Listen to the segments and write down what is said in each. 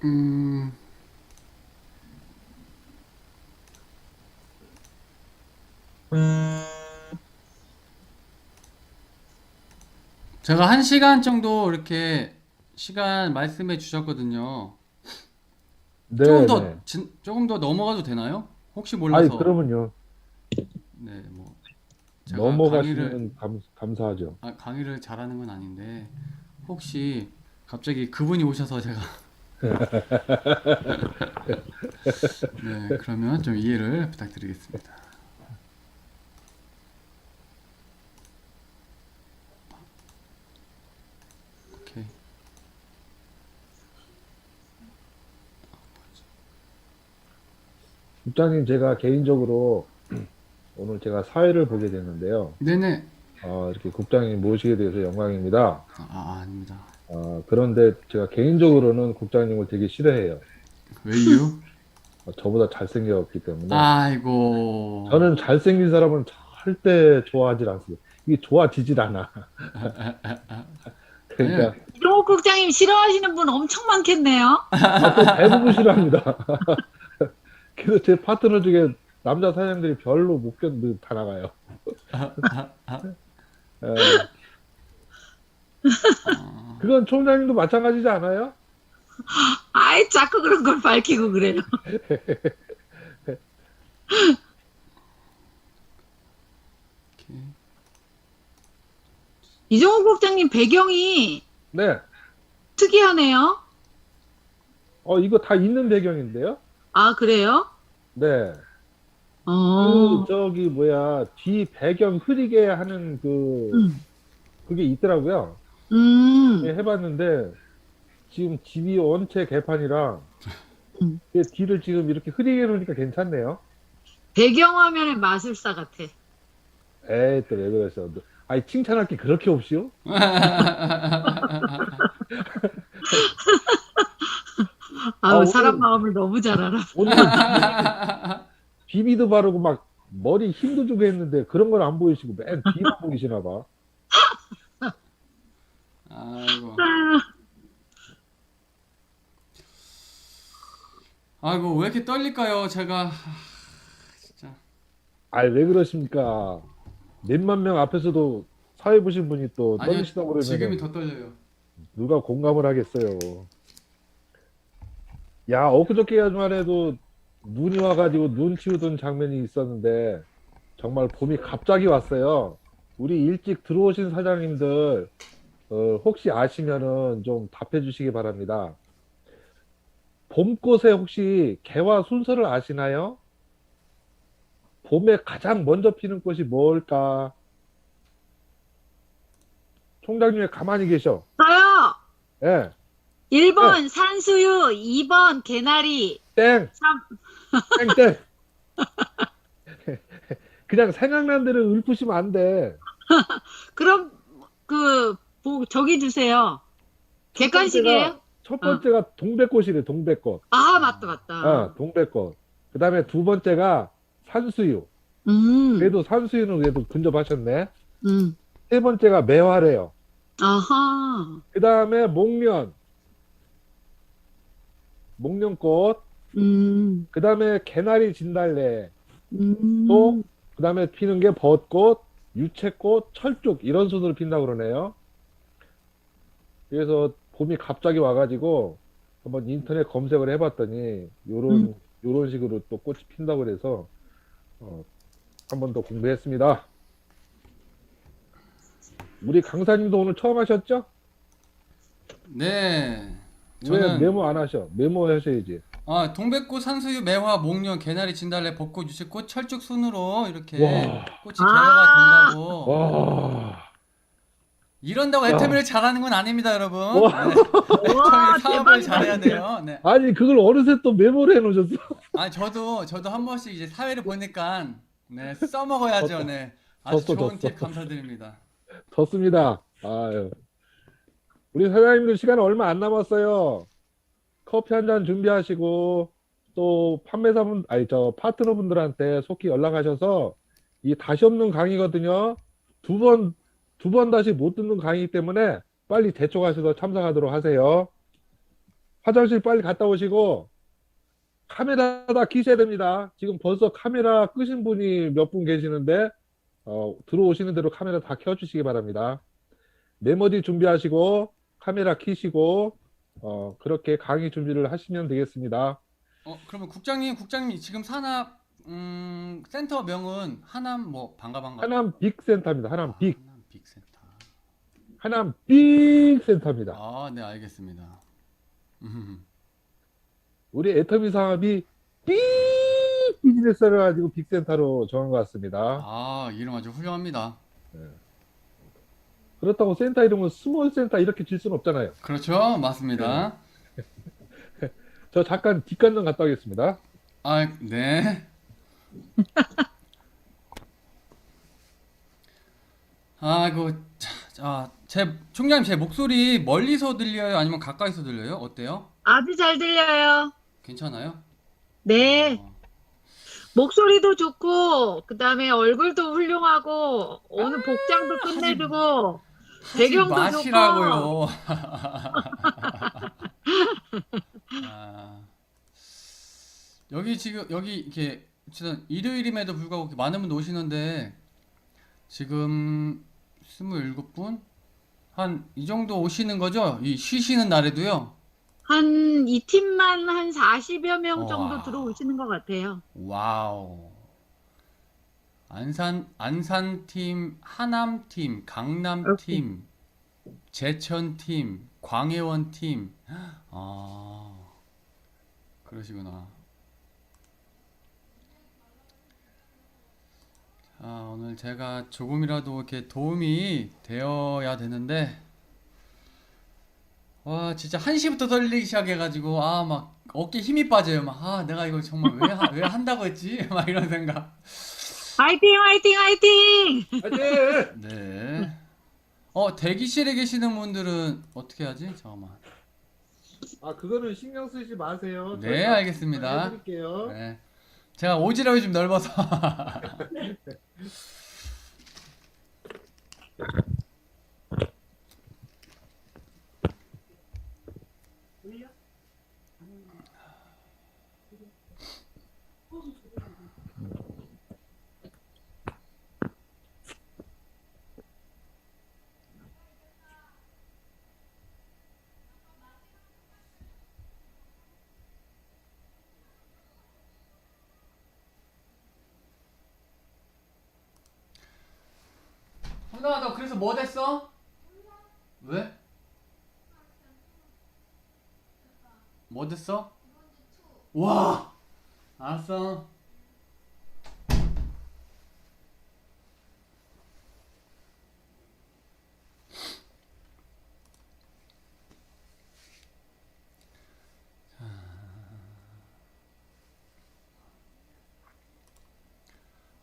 음, 제가 1시간 정도 이렇게 시간 말씀해 주셨거든요. 네네. 조금 더 넘어가도 되나요? 혹시 아이, 몰라서. 그러면요. 네, 뭐, 제가 넘어가시면 감사하죠. 강의를 잘하는 건 아닌데, 혹시 갑자기 그분이 오셔서 제가, 네, 그러면 좀 이해를 부탁드리겠습니다. 오케이. 국장님, 제가 개인적으로 오늘 제가 사회를 보게 됐는데요. 네네. 이렇게 국장님 모시게 돼서 영광입니다. 아닙니다. 그런데 제가 개인적으로는 국장님을 되게 싫어해요. 왜요? 저보다 잘생겼기 때문에. 아이고. 저는 잘생긴 사람은 절대 좋아하지 않습니다. 이게 좋아지질 않아. 아니요. 그러니까, 이종욱 국장님 싫어하시는 분 엄청 많겠네요. 또 대부분 싫어합니다. 그래서 제 파트너 중에 남자 사장님들이 별로 못 견디 다 나가요. 에, 그건 총장님도 마찬가지지 않아요? 아이, 자꾸 그런 걸 밝히고 그래요. 오케이. 이종욱 국장님 배경이 네. 특이하네요. 이거 다 있는 배경인데요? 아, 그래요? 네. 어, 뒤 배경 흐리게 하는 음, 그게 있더라고요. 예, 음, 해봤는데, 지금 집이 원체 개판이라, 음. 뒤를 지금 이렇게 흐리게 놓으니까 괜찮네요. 배경화면의 마술사 같아. 에이, 또 왜 그러셔. 아니, 칭찬할 게 그렇게 없이요? 아우, 사람 오늘, 마음을 너무 잘 알아. 오늘 비비도 바르고 막 머리 힘도 주고 했는데, 그런 건 안 보이시고, 맨 뒤만 보이시나 봐. 아이고. 아이고, 왜 이렇게 떨릴까요? 제가. 진짜. 아이, 왜 그러십니까? 몇만 명 앞에서도 사회 보신 분이 또 아니요, 떨리시다고 지금이 그러면은 더 떨려요. 누가 공감을 하겠어요. 야, 엊그저께만 해도 눈이 와가지고 눈 치우던 장면이 있었는데 정말 봄이 갑자기 왔어요. 우리 일찍 들어오신 사장님들 혹시 아시면은 좀 답해 주시기 바랍니다. 봄꽃에 혹시 개화 순서를 아시나요? 봄에 가장 먼저 피는 꽃이 뭘까? 총장님 왜 가만히 계셔? 저요! 예, 예, 1번 산수유, 2번 개나리, 땡, 3, 땡, 땡. 그냥 생각난 대로 읊으시면 안 돼. 그럼, 저기 주세요. 첫 번째가, 객관식이에요? 첫 어. 번째가 동백꽃이래, 동백꽃. 아, 맞다, 맞다. 동백꽃. 그 다음에 두 번째가 산수유. 음, 그래도 산수유는 그래도 근접하셨네. 음. 세 번째가 매화래요. 아하. 그 다음에 목련꽃. 음, 그 다음에 개나리 진달래. 또, 음, 그 다음에 피는 게 벚꽃, 유채꽃, 철쭉. 이런 순으로 핀다고 그러네요. 그래서 봄이 갑자기 와가지고 한번 인터넷 검색을 해봤더니 음. 요런 식으로 또 꽃이 핀다고 그래서 어, 한 번 더 공부했습니다. 우리 강사님도 오늘 처음 하셨죠? 네. 왜 저는 메모 안 하셔? 메모 하셔야지. 동백꽃, 산수유, 매화, 목련, 개나리, 진달래, 벚꽃, 유채꽃, 철쭉 순으로 이렇게 와, 꽃이 개화가 아, 된다고. 와, 이런다고 야, 애터미를 잘하는 건 아닙니다, 여러분. 와. 네. 애터미 와, 사업을 대박이다, 잘해야 진짜. 돼요. 네. 아니, 그걸 어느새 또 메모를 해놓으셨어? 저도 한 번씩 이제 사회를 보니까, 네, 써먹어야죠. 졌다, 네. 아주 졌어, 좋은 졌어. 팁 감사드립니다. 졌습니다. 아유. 우리 사장님들 시간 얼마 안 남았어요. 커피 한 잔 준비하시고 또 파트너분들한테 속히 연락하셔서 이 다시 없는 강의거든요. 두 번, 두 번 다시 못 듣는 강의이기 때문에 빨리 대처하셔서 참석하도록 하세요. 화장실 빨리 갔다 오시고 카메라 다 켜셔야 됩니다. 지금 벌써 카메라 끄신 분이 몇 분 계시는데 들어오시는 대로 카메라 다 켜주시기 바랍니다. 메모지 준비하시고 카메라 켜시고 그렇게 강의 준비를 하시면 되겠습니다. 그러면 국장님 지금 산업 센터명은 하남 뭐 반가. 하남 빅센터입니다. 하남 빅. 하남 빅센터. 하남 빅센터입니다. 아, 네, 알겠습니다. 우리 애터미 상업이 빅 비즈니스를 가지고 빅센터로 정한 것 같습니다. 아, 이름 아주 훌륭합니다. 그렇다고 센터 이름은 스몰 센터 이렇게 질 수는 없잖아요. 그렇죠, 맞습니다. 저 잠깐 뒷간좀 갔다 오겠습니다. 아, 네. 아이고, 제 총장님 제 목소리 멀리서 들려요? 아니면 가까이서 들려요? 어때요? 아주 잘 들려요. 괜찮아요? 네. 어, 목소리도 좋고, 그 다음에 얼굴도 훌륭하고, 오늘 복장도 끝내주고, 하지 배경도 마시라고요. 아, 여기 이렇게 진짜 일요일임에도 불구하고 이렇게 많은 분 오시는데 지금 27분? 한 이 정도 오시는 거죠? 이 쉬시는 날에도요? 이 팀만 한 40여 명 정도 와. 들어오시는 것 같아요. 와우. 안산팀, 하남팀, 강남팀, 제천팀, 광해원팀. 아, 그러시구나. 자, 오늘 제가 조금이라도 이렇게 도움이 되어야 되는데, 와, 진짜 1시부터 떨리기 시작해가지고, 막 어깨 힘이 빠져요. 내가 이걸 정말 왜 한다고 했지? 막 이런 생각. 화이팅, 화이팅, 화이팅! 화이팅! 네. 대기실에 계시는 분들은 어떻게 하지? 잠깐만. 그거는 신경 쓰지 마세요. 네, 저희가 알겠습니다. 해드릴게요. 네. 제가 오지랖이 좀 넓어서. 훈아, 너 그래서 뭐 됐어? 왜? 뭐 됐어? 와! 알았어.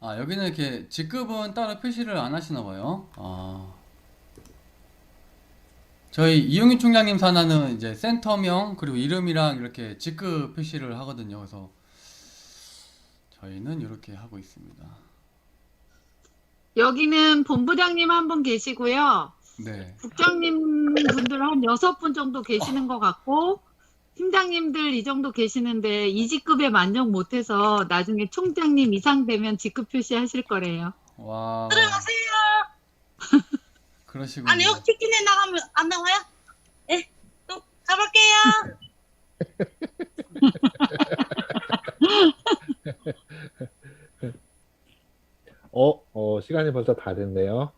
여기는 이렇게 직급은 따로 표시를 안 하시나 봐요. 저희 이용윤 총장님 산하는 이제 센터명 그리고 이름이랑 이렇게 직급 표시를 하거든요. 그래서 저희는 이렇게 하고 있습니다. 여기는 본부장님 한 분 계시고요. 네. 국장님 분들 한 6분 정도 계시는 것 같고, 팀장님들 이 정도 계시는데 이 직급에 만족 못해서 나중에 총장님 이상 되면 직급 표시하실 거래요. 와. 들어가세요. 그러시군요. 아니요, 치킨에 나가면 안 나와요? 예, 또 가볼게요. 시간이 벌써 다 됐네요.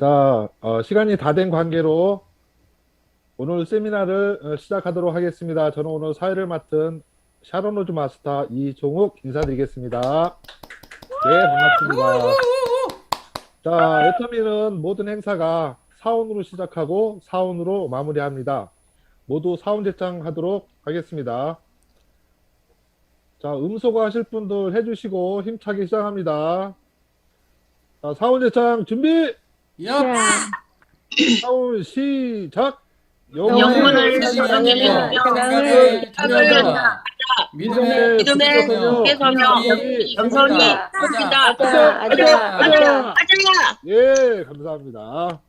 자, 시간이 다 된 관계로 오늘 세미나를 시작하도록 하겠습니다. 저는 오늘 사회를 맡은 샤론로즈 마스터 이종욱 인사드리겠습니다. 네, 반갑습니다. 자, 애터미는 모든 행사가 사원으로 시작하고 사원으로 마무리합니다. 모두 사원 제창하도록 하겠습니다. 자, 음소거 하실 분들 해주시고 힘차게 시작합니다. 자, 사원 제창 준비! 야! 사원 시작! 영혼을 사랑하며 사랑하며 경배하다. 믿음의 믿음의 지켜서며 지켜서며 겸손히 하자. 아자! 아자야. 예, 감사합니다.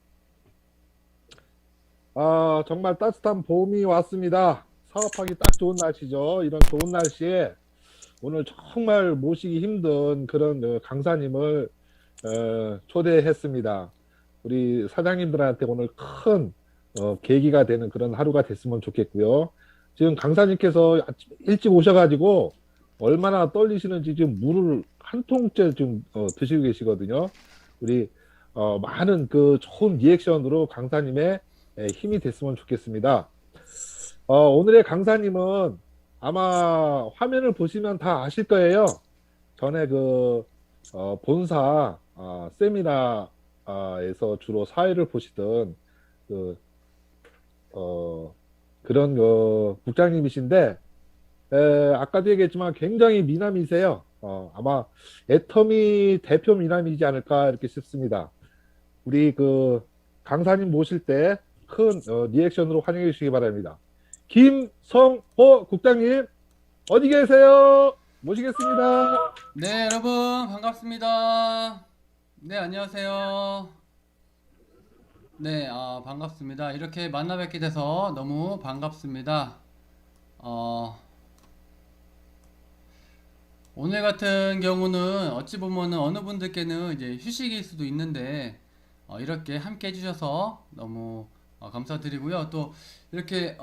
정말 따뜻한 봄이 왔습니다. 사업하기 딱 좋은 날씨죠. 이런 좋은 날씨에 오늘 정말 모시기 힘든 그런 강사님을 초대했습니다. 우리 사장님들한테 오늘 큰 계기가 되는 그런 하루가 됐으면 좋겠고요. 지금 강사님께서 아침 일찍 오셔가지고 얼마나 떨리시는지 지금 물을 한 통째 지금 드시고 계시거든요. 우리 많은 그 좋은 리액션으로 강사님의 힘이 됐으면 좋겠습니다. 오늘의 강사님은 아마 화면을 보시면 다 아실 거예요. 전에 그 본사 세미나에서 주로 사회를 보시던 그 그런 국장님이신데 아까도 얘기했지만 굉장히 미남이세요. 아마 애터미 대표 미남이지 않을까 이렇게 싶습니다. 우리 그 강사님 모실 때 큰 리액션으로 환영해 주시기 바랍니다. 김성호 국장님 어디 계세요? 모시겠습니다. 네, 여러분 반갑습니다. 네, 안녕하세요. 네, 반갑습니다. 이렇게 만나 뵙게 돼서 너무 반갑습니다. 오늘 같은 경우는 어찌 보면은 어느 분들께는 이제 휴식일 수도 있는데 이렇게 함께 해주셔서 너무 감사드리고요. 또 이렇게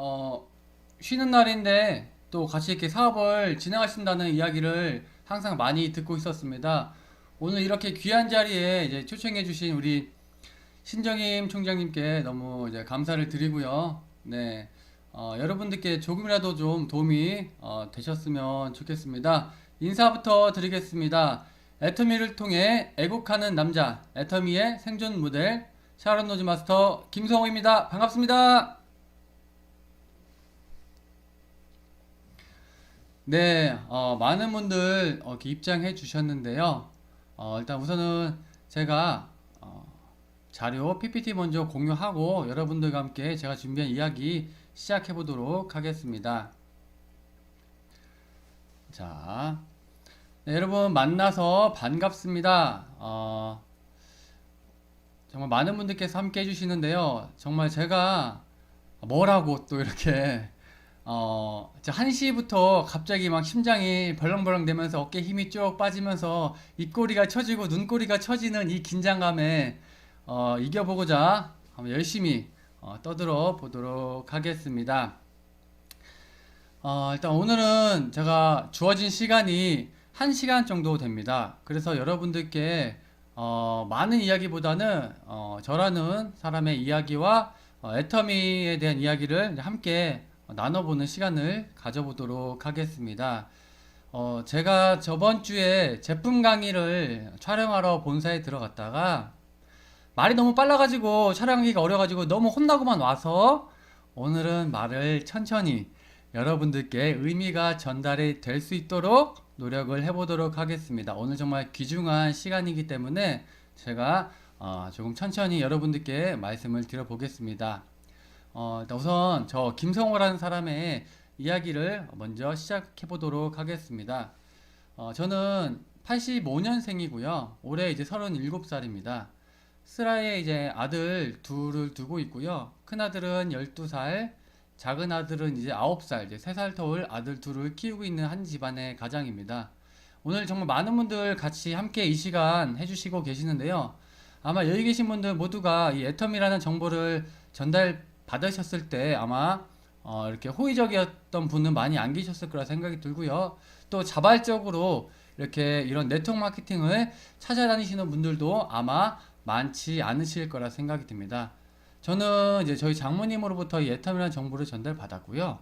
쉬는 날인데 또 같이 이렇게 사업을 진행하신다는 이야기를 항상 많이 듣고 있었습니다. 오늘 이렇게 귀한 자리에 이제 초청해주신 우리 신정임 총장님께 너무 이제 감사를 드리고요. 네, 여러분들께 조금이라도 좀 도움이 되셨으면 좋겠습니다. 인사부터 드리겠습니다. 애터미를 통해 애국하는 남자, 애터미의 생존 모델 샤론 노즈 마스터 김성호입니다. 반갑습니다. 네, 많은 분들 이렇게 입장해 주셨는데요. 일단 우선은 제가 자료 PPT 먼저 공유하고 여러분들과 함께 제가 준비한 이야기 시작해 보도록 하겠습니다. 자, 네, 여러분 만나서 반갑습니다. 정말 많은 분들께서 함께 해주시는데요. 정말 제가 뭐라고 또 이렇게 1시부터 갑자기 막 심장이 벌렁벌렁 되면서 어깨 힘이 쭉 빠지면서 입꼬리가 처지고 눈꼬리가 처지는 이 긴장감에 이겨보고자 한번 열심히 떠들어 보도록 하겠습니다. 일단 오늘은 제가 주어진 시간이 1시간 정도 됩니다. 그래서 여러분들께 많은 이야기보다는 저라는 사람의 이야기와 애터미에 대한 이야기를 함께 나눠보는 시간을 가져보도록 하겠습니다. 제가 저번 주에 제품 강의를 촬영하러 본사에 들어갔다가 말이 너무 빨라가지고 촬영하기가 어려가지고 너무 혼나고만 와서 오늘은 말을 천천히 여러분들께 의미가 전달이 될 수 있도록 노력을 해보도록 하겠습니다. 오늘 정말 귀중한 시간이기 때문에 제가 조금 천천히 여러분들께 말씀을 드려보겠습니다. 일단 우선 저 김성호라는 사람의 이야기를 먼저 시작해 보도록 하겠습니다. 저는 85년생이고요. 올해 이제 37살입니다. 슬하에 이제 아들 둘을 두고 있고요. 큰 아들은 12살, 작은 아들은 이제 9살, 이제 3살 터울 아들 둘을 키우고 있는 한 집안의 가장입니다. 오늘 정말 많은 분들 같이 함께 이 시간 해주시고 계시는데요. 아마 여기 계신 분들 모두가 이 애텀이라는 정보를 전달 받으셨을 때 아마 이렇게 호의적이었던 분은 많이 안 계셨을 거라 생각이 들고요. 또 자발적으로 이렇게 이런 네트워크 마케팅을 찾아다니시는 분들도 아마 많지 않으실 거라 생각이 듭니다. 저는 이제 저희 장모님으로부터 이 애터미라는 정보를 전달받았고요.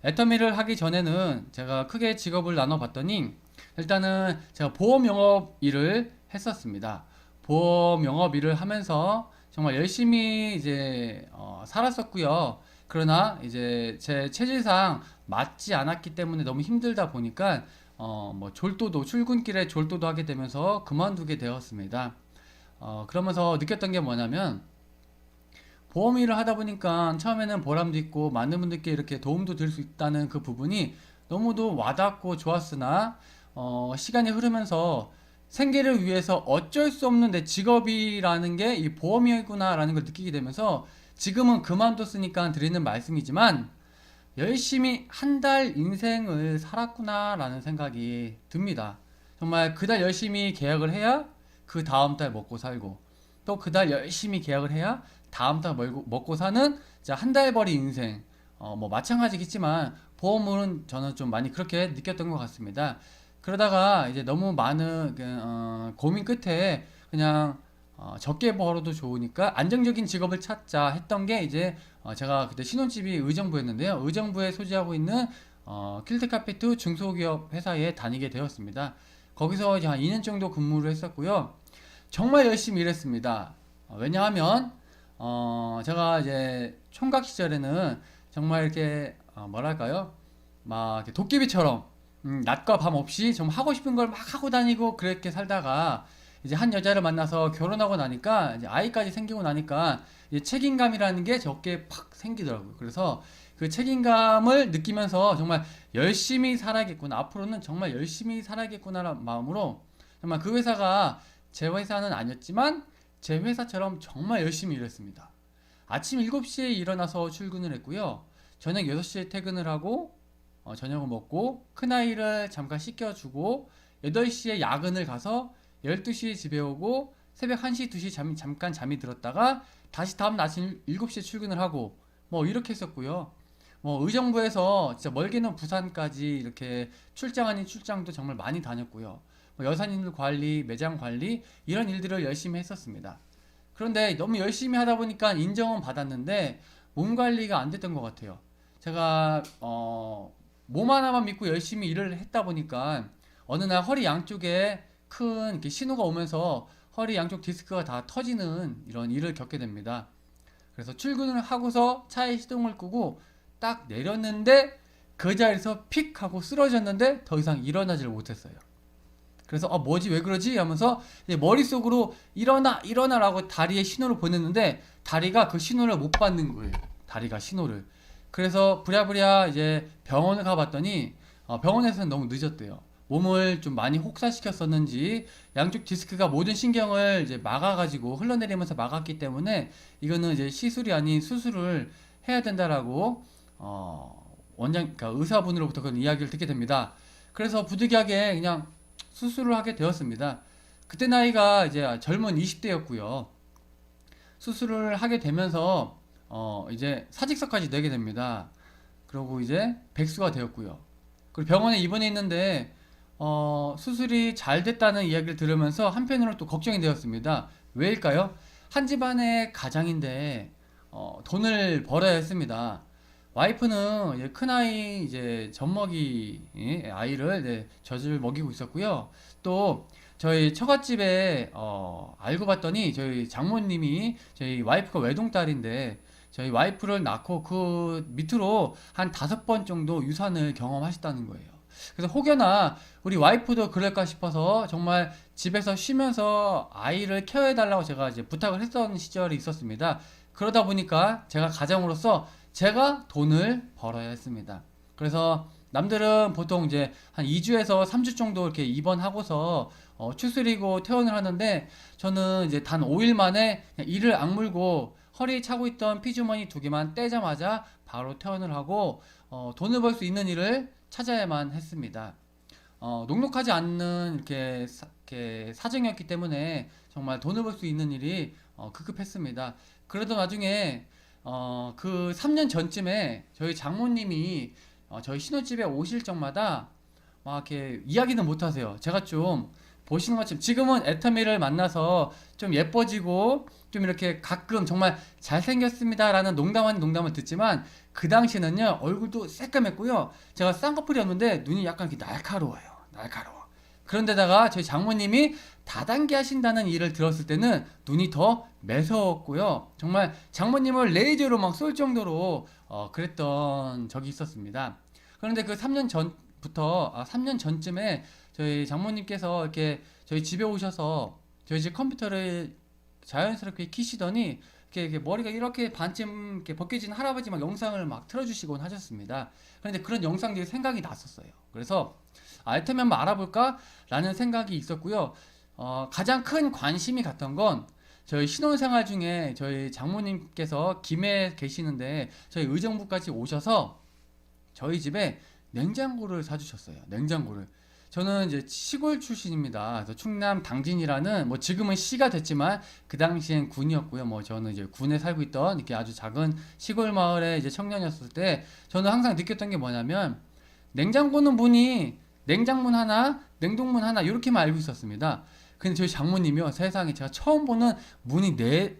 애터미를 하기 전에는 제가 크게 직업을 나눠봤더니 일단은 제가 보험 영업 일을 했었습니다. 보험 영업 일을 하면서 정말 열심히 이제 살았었고요. 그러나 이제 제 체질상 맞지 않았기 때문에 너무 힘들다 보니까 뭐 졸도도 출근길에 졸도도 하게 되면서 그만두게 되었습니다. 그러면서 느꼈던 게 뭐냐면 보험 일을 하다 보니까 처음에는 보람도 있고 많은 분들께 이렇게 도움도 될 수 있다는 그 부분이 너무도 와닿고 좋았으나 시간이 흐르면서 생계를 위해서 어쩔 수 없는 내 직업이라는 게 이 보험이구나라는 걸 느끼게 되면서 지금은 그만뒀으니까 드리는 말씀이지만 열심히 한 달 인생을 살았구나라는 생각이 듭니다. 정말 그달 열심히 계약을 해야 그 다음 달 먹고 살고 또 그달 열심히 계약을 해야 다음 달 먹고 사는 한 달 벌이 인생. 뭐 마찬가지겠지만 보험은 저는 좀 많이 그렇게 느꼈던 것 같습니다. 그러다가 이제 너무 많은 고민 끝에 그냥 적게 벌어도 좋으니까 안정적인 직업을 찾자 했던 게 이제 제가 그때 신혼집이 의정부였는데요. 의정부에 소지하고 있는 퀼트 카페트 중소기업 회사에 다니게 되었습니다. 거기서 이제 한 2년 정도 근무를 했었고요. 정말 열심히 일했습니다. 왜냐하면 제가 이제 총각 시절에는 정말 이렇게 뭐랄까요? 막 이렇게 도깨비처럼 낮과 밤 없이 정말 하고 싶은 걸 막 하고 다니고 그렇게 살다가 이제 한 여자를 만나서 결혼하고 나니까 이제 아이까지 생기고 나니까 이제 책임감이라는 게 제 어깨에 팍 생기더라고요. 그래서 그 책임감을 느끼면서 정말 열심히 살아야겠구나. 앞으로는 정말 열심히 살아야겠구나라는 마음으로 정말 그 회사가 제 회사는 아니었지만 제 회사처럼 정말 열심히 일했습니다. 아침 7시에 일어나서 출근을 했고요. 저녁 6시에 퇴근을 하고 저녁을 먹고 큰아이를 잠깐 씻겨주고 8시에 야근을 가서 12시에 집에 오고 새벽 1시, 2시 잠깐 잠이 들었다가 다시 다음 날 아침 7시에 출근을 하고 뭐 이렇게 했었고요. 뭐 의정부에서 진짜 멀게는 부산까지 이렇게 출장 아닌 출장도 정말 많이 다녔고요. 뭐 여사님들 관리, 매장 관리 이런 일들을 열심히 했었습니다. 그런데 너무 열심히 하다 보니까 인정은 받았는데 몸 관리가 안 됐던 것 같아요. 제가 몸 하나만 믿고 열심히 일을 했다 보니까 어느 날 허리 양쪽에 큰 이렇게 신호가 오면서 허리 양쪽 디스크가 다 터지는 이런 일을 겪게 됩니다. 그래서 출근을 하고서 차에 시동을 끄고 딱 내렸는데 그 자리에서 픽 하고 쓰러졌는데 더 이상 일어나지를 못했어요. 그래서 뭐지 왜 그러지 하면서 이제 머릿속으로 일어나라고 다리에 신호를 보냈는데 다리가 그 신호를 못 받는 거예요. 다리가 신호를. 그래서 부랴부랴 이제 병원을 가봤더니 병원에서는 너무 늦었대요. 몸을 좀 많이 혹사시켰었는지 양쪽 디스크가 모든 신경을 이제 막아가지고 흘러내리면서 막았기 때문에 이거는 이제 시술이 아닌 수술을 해야 된다라고 그러니까 의사분으로부터 그런 이야기를 듣게 됩니다. 그래서 부득이하게 그냥 수술을 하게 되었습니다. 그때 나이가 이제 젊은 20대였고요. 수술을 하게 되면서 이제 사직서까지 내게 됩니다. 그리고 이제 백수가 되었고요. 그리고 병원에 입원해 있는데 수술이 잘 됐다는 이야기를 들으면서 한편으로 또 걱정이 되었습니다. 왜일까요? 한 집안의 가장인데 돈을 벌어야 했습니다. 와이프는 이제 큰아이 이제 젖먹이 아이를 젖을 먹이고 있었고요. 또 저희 처갓집에 알고 봤더니 저희 장모님이 저희 와이프가 외동딸인데 저희 와이프를 낳고 그 밑으로 한 5번 정도 유산을 경험하셨다는 거예요. 그래서 혹여나 우리 와이프도 그럴까 싶어서 정말 집에서 쉬면서 아이를 케어해달라고 제가 이제 부탁을 했던 시절이 있었습니다. 그러다 보니까 제가 가장으로서 제가 돈을 벌어야 했습니다. 그래서 남들은 보통 이제 한 2주에서 3주 정도 이렇게 입원하고서 추스리고 퇴원을 하는데 저는 이제 단 5일 만에 그냥 이를 악물고 허리에 차고 있던 피주머니 2개만 떼자마자 바로 퇴원을 하고 돈을 벌 수 있는 일을 찾아야만 했습니다. 녹록하지 않는 이렇게 사정이었기 때문에 정말 돈을 벌 수 있는 일이 급급했습니다. 그래도 나중에 그 3년 전쯤에 저희 장모님이 저희 신혼집에 오실 적마다 막 이렇게 이야기는 못 하세요. 제가 좀 보시는 것처럼 지금은 애터미를 만나서 좀 예뻐지고 좀 이렇게 가끔 정말 잘생겼습니다라는 농담 아닌 농담을 듣지만 그 당시에는요 얼굴도 새까맸고요. 제가 쌍꺼풀이었는데 눈이 약간 이렇게 날카로워요. 날카로워. 그런데다가 저희 장모님이 다단계 하신다는 일을 들었을 때는 눈이 더 매서웠고요. 정말 장모님을 레이저로 막 쏠 정도로 그랬던 적이 있었습니다. 그런데 그 3년 전부터 3년 전쯤에 저희 장모님께서 이렇게 저희 집에 오셔서 저희 집 컴퓨터를 자연스럽게 키시더니 이렇게 머리가 이렇게 반쯤 이렇게 벗겨진 할아버지 막 영상을 막 틀어주시곤 하셨습니다. 그런데 그런 영상들이 생각이 났었어요. 그래서 애터미 한번 알아볼까? 라는 생각이 있었고요. 가장 큰 관심이 갔던 건 저희 신혼생활 중에 저희 장모님께서 김해에 계시는데 저희 의정부까지 오셔서 저희 집에 냉장고를 사주셨어요. 냉장고를. 저는 이제 시골 출신입니다. 그래서 충남 당진이라는 뭐 지금은 시가 됐지만 그 당시엔 군이었고요. 뭐 저는 이제 군에 살고 있던 이렇게 아주 작은 시골 마을의 이제 청년이었을 때 저는 항상 느꼈던 게 뭐냐면 냉장고는 문이 냉장문 하나, 냉동문 하나 이렇게만 알고 있었습니다. 근데 저희 장모님이요 세상에 제가 처음 보는 문이 네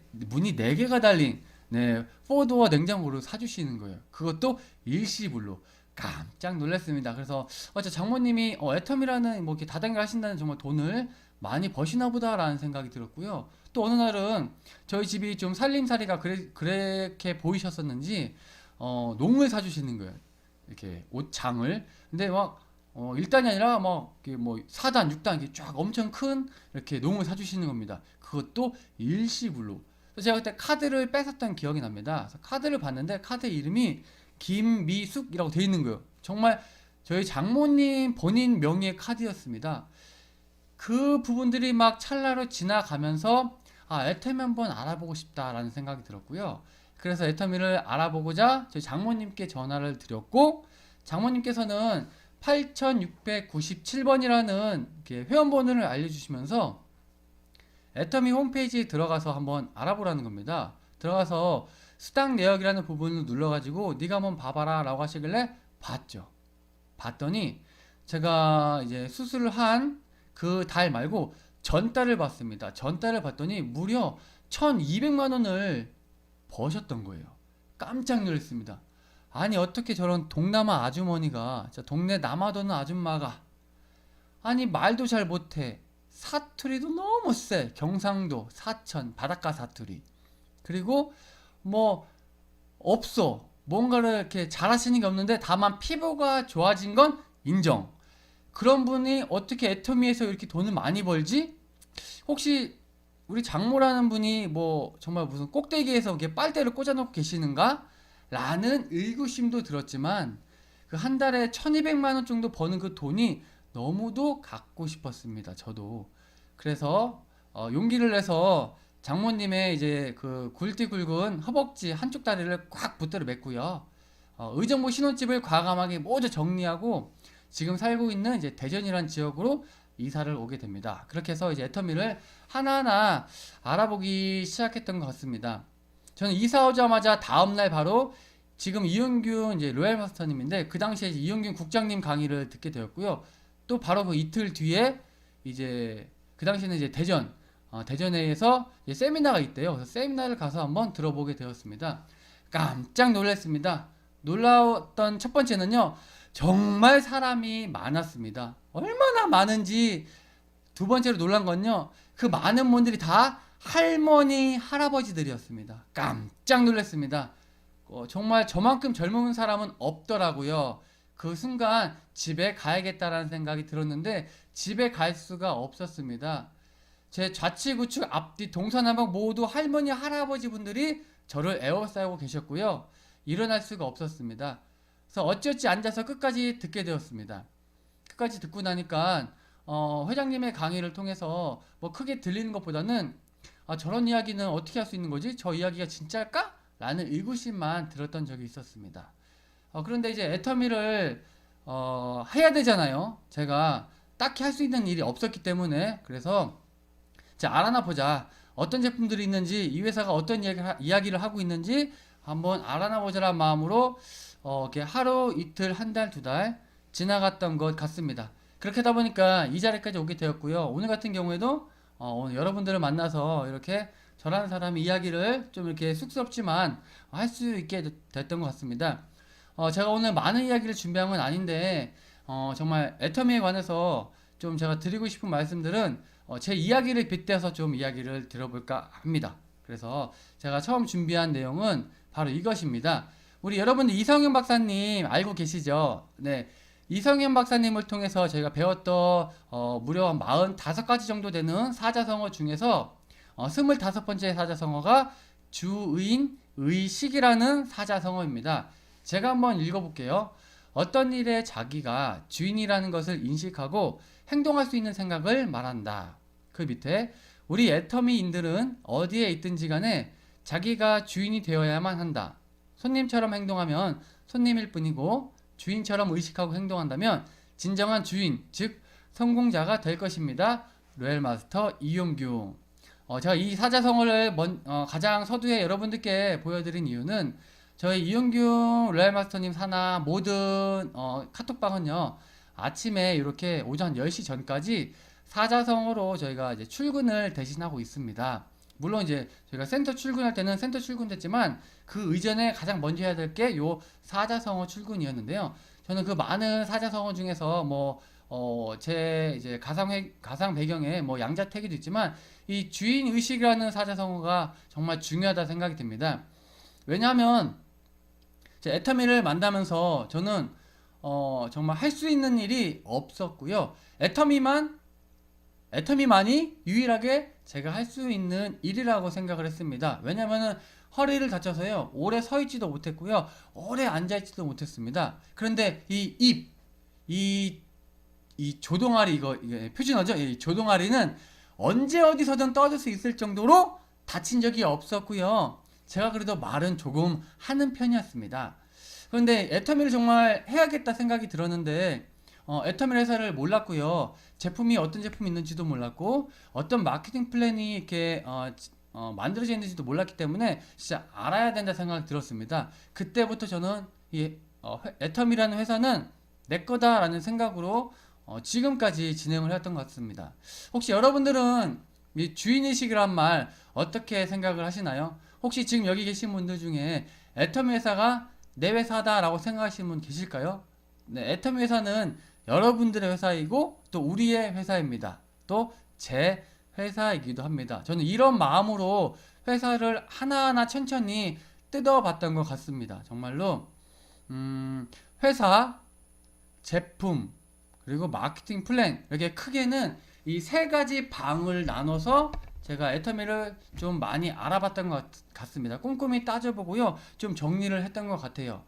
개가 달린 네 포도어 냉장고를 사주시는 거예요. 그것도 일시불로. 깜짝 놀랐습니다. 그래서 장모님이 애텀이라는 뭐 이렇게 다단계를 하신다는 정말 돈을 많이 버시나 보다라는 생각이 들었고요. 또 어느 날은 저희 집이 좀 살림살이가 그렇게 보이셨었는지 농을 사주시는 거예요. 이렇게 옷장을. 근데 막 1단이 아니라 막 이렇게 뭐 4단, 6단 이렇게 쫙 엄청 큰 이렇게 농을 사주시는 겁니다. 그것도 일시불로. 그래서 제가 그때 카드를 뺏었던 기억이 납니다. 그래서 카드를 봤는데 카드 이름이 김미숙이라고 돼 있는 거예요. 정말 저희 장모님 본인 명의의 카드였습니다. 그 부분들이 막 찰나로 지나가면서 애터미 한번 알아보고 싶다라는 생각이 들었고요. 그래서 애터미를 알아보고자 저희 장모님께 전화를 드렸고 장모님께서는 8697번이라는 회원번호를 알려주시면서 애터미 홈페이지에 들어가서 한번 알아보라는 겁니다. 들어가서 수당 내역이라는 부분을 눌러가지고 네가 한번 봐봐라 라고 하시길래 봤죠. 봤더니 제가 이제 수술을 한 그 달 말고 전달을 봤습니다. 전달을 봤더니 무려 1200만 원을 버셨던 거예요. 깜짝 놀랐습니다. 아니 어떻게 저런 동남아 아주머니가 진짜 동네 남아도는 아줌마가 아니 말도 잘 못해. 사투리도 너무 세. 경상도, 사천, 바닷가 사투리. 그리고 뭐 없어. 뭔가를 이렇게 잘하시는 게 없는데 다만 피부가 좋아진 건 인정. 그런 분이 어떻게 애터미에서 이렇게 돈을 많이 벌지? 혹시 우리 장모라는 분이 뭐 정말 무슨 꼭대기에서 이렇게 빨대를 꽂아놓고 계시는가? 라는 의구심도 들었지만 그 한 달에 1200만 원 정도 버는 그 돈이 너무도 갖고 싶었습니다. 저도. 그래서 용기를 내서 장모님의 이제 그 굵디 굵은 허벅지 한쪽 다리를 꽉 붙들어 맸고요. 의정부 신혼집을 과감하게 모두 정리하고 지금 살고 있는 이제 대전이라는 지역으로 이사를 오게 됩니다. 그렇게 해서 이제 애터미를 하나하나 알아보기 시작했던 것 같습니다. 저는 이사 오자마자 다음날 바로 지금 이용균 이제 로얄 마스터님인데 그 당시에 이제 이용균 국장님 강의를 듣게 되었고요. 또 바로 그 이틀 뒤에 이제 그 당시에는 이제 대전에서 이제 세미나가 있대요. 그래서 세미나를 가서 한번 들어보게 되었습니다. 깜짝 놀랐습니다. 놀라웠던 첫 번째는요. 정말 사람이 많았습니다. 얼마나 많은지 두 번째로 놀란 건요. 그 많은 분들이 다 할머니, 할아버지들이었습니다. 깜짝 놀랐습니다. 정말 저만큼 젊은 사람은 없더라고요. 그 순간 집에 가야겠다라는 생각이 들었는데 집에 갈 수가 없었습니다. 제 좌측 우측 앞뒤 동서남북 모두 할머니 할아버지 분들이 저를 에워싸고 계셨고요. 일어날 수가 없었습니다. 그래서 어찌어찌 앉아서 끝까지 듣게 되었습니다. 끝까지 듣고 나니까 회장님의 강의를 통해서 뭐 크게 들리는 것보다는 저런 이야기는 어떻게 할 수 있는 거지? 저 이야기가 진짜일까? 라는 의구심만 들었던 적이 있었습니다. 그런데 이제 애터미를 해야 되잖아요. 제가 딱히 할 수 있는 일이 없었기 때문에 그래서 자 알아나 보자. 어떤 제품들이 있는지 이 회사가 어떤 이야기를 하고 있는지 한번 알아나 보자라는 마음으로 이렇게 하루 이틀 한 달 두 달 지나갔던 것 같습니다. 그렇게 하다 보니까 이 자리까지 오게 되었고요. 오늘 같은 경우에도 오늘 여러분들을 만나서 이렇게 저라는 사람의 이야기를 좀 이렇게 쑥스럽지만 할 수 있게 됐던 것 같습니다. 제가 오늘 많은 이야기를 준비한 건 아닌데 정말 애터미에 관해서 좀 제가 드리고 싶은 말씀들은 제 이야기를 빗대서 좀 이야기를 들어볼까 합니다. 그래서 제가 처음 준비한 내용은 바로 이것입니다. 우리 여러분들 이성윤 박사님 알고 계시죠? 네. 이성윤 박사님을 통해서 저희가 배웠던 무려 45가지 정도 되는 사자성어 중에서 25번째 사자성어가 주의인 의식이라는 사자성어입니다. 제가 한번 읽어볼게요. 어떤 일에 자기가 주인이라는 것을 인식하고 행동할 수 있는 생각을 말한다. 그 밑에 우리 애터미인들은 어디에 있든지 간에 자기가 주인이 되어야만 한다. 손님처럼 행동하면 손님일 뿐이고 주인처럼 의식하고 행동한다면 진정한 주인, 즉 성공자가 될 것입니다. 로얄 마스터 이용규. 제가 이 사자성어를 가장 서두에 여러분들께 보여드린 이유는 저희 이용규 로얄 마스터님 사나 모든 카톡방은요, 아침에 이렇게 오전 한 10시 전까지 사자성어로 저희가 이제 출근을 대신하고 있습니다. 물론 이제 저희가 센터 출근할 때는 센터 출근됐지만 그 이전에 가장 먼저 해야 될 게 요 사자성어 출근이었는데요. 저는 그 많은 사자성어 중에서 제 이제 가상 배경에 뭐 양자택일도 있지만 이 주인 의식이라는 사자성어가 정말 중요하다 생각이 듭니다. 왜냐하면 제 애터미를 만나면서 저는 정말 할 수 있는 일이 없었고요. 애터미만이 유일하게 제가 할 수 있는 일이라고 생각을 했습니다. 왜냐면은 허리를 다쳐서요, 오래 서 있지도 못했고요, 오래 앉아 있지도 못했습니다. 그런데 이 조동아리, 이게 표준어죠? 이 조동아리는 언제 어디서든 떠들 수 있을 정도로 다친 적이 없었고요. 제가 그래도 말은 조금 하는 편이었습니다. 그런데 애터미를 정말 해야겠다 생각이 들었는데, 애터미 회사를 몰랐고요. 제품이 어떤 제품이 있는지도 몰랐고, 어떤 마케팅 플랜이 이렇게 만들어져 있는지도 몰랐기 때문에 진짜 알아야 된다 생각이 들었습니다. 그때부터 저는 이 애터미라는 회사는 내 거다라는 생각으로 지금까지 진행을 했던 것 같습니다. 혹시 여러분들은 이 주인의식이란 말 어떻게 생각을 하시나요? 혹시 지금 여기 계신 분들 중에 애터미 회사가 내 회사다라고 생각하시는 분 계실까요? 네, 애터미 회사는 여러분들의 회사이고 또 우리의 회사입니다. 또 제 회사이기도 합니다. 저는 이런 마음으로 회사를 하나하나 천천히 뜯어봤던 것 같습니다. 정말로 회사, 제품, 그리고 마케팅 플랜, 이렇게 크게는 이 세 가지 방을 나눠서 제가 애터미를 좀 많이 알아봤던 것 같습니다. 꼼꼼히 따져보고요, 좀 정리를 했던 것 같아요.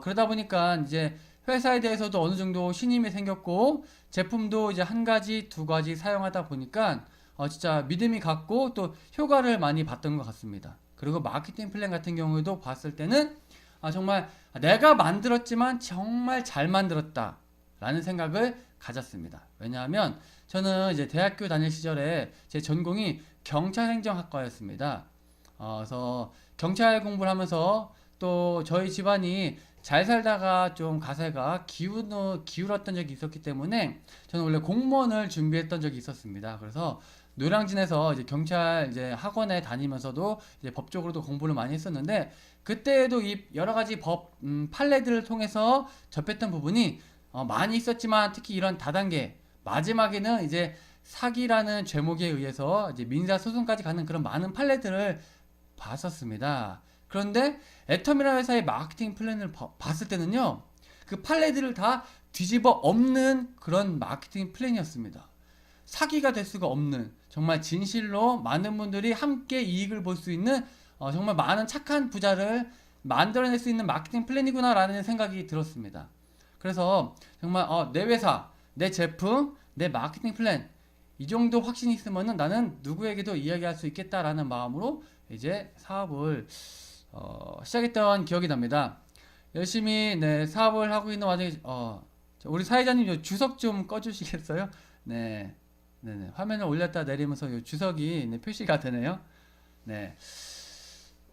그러다 보니까 이제 회사에 대해서도 어느 정도 신임이 생겼고, 제품도 이제 한 가지, 두 가지 사용하다 보니까 진짜 믿음이 갔고 또 효과를 많이 봤던 것 같습니다. 그리고 마케팅 플랜 같은 경우에도 봤을 때는 정말 내가 만들었지만 정말 잘 만들었다 라는 생각을 가졌습니다. 왜냐하면 저는 이제 대학교 다닐 시절에 제 전공이 경찰행정학과였습니다. 그래서 경찰 공부를 하면서 또 저희 집안이 잘 살다가 좀 가세가 기울었던 적이 있었기 때문에 저는 원래 공무원을 준비했던 적이 있었습니다. 그래서 노량진에서 이제 경찰 이제 학원에 다니면서도 이제 법 쪽으로도 공부를 많이 했었는데, 그때에도 이 여러 가지 법 판례들을 통해서 접했던 부분이 많이 있었지만, 특히 이런 다단계 마지막에는 이제 사기라는 죄목에 의해서 이제 민사 소송까지 가는 그런 많은 판례들을 봤었습니다. 그런데 애터미라는 회사의 마케팅 플랜을 봤을 때는요, 그 판례들을 다 뒤집어 엎는 그런 마케팅 플랜이었습니다. 사기가 될 수가 없는, 정말 진실로 많은 분들이 함께 이익을 볼 수 있는 정말 많은 착한 부자를 만들어낼 수 있는 마케팅 플랜이구나 라는 생각이 들었습니다. 그래서 정말 내 회사, 내 제품, 내 마케팅 플랜, 이 정도 확신이 있으면은 나는 누구에게도 이야기할 수 있겠다라는 마음으로 이제 사업을 시작했던 기억이 납니다. 열심히 사업을 하고 있는 와중에 우리 사회자님 주석 좀 꺼주시겠어요? 네, 네네. 화면을 올렸다 내리면서 요 주석이 표시가 되네요. 네.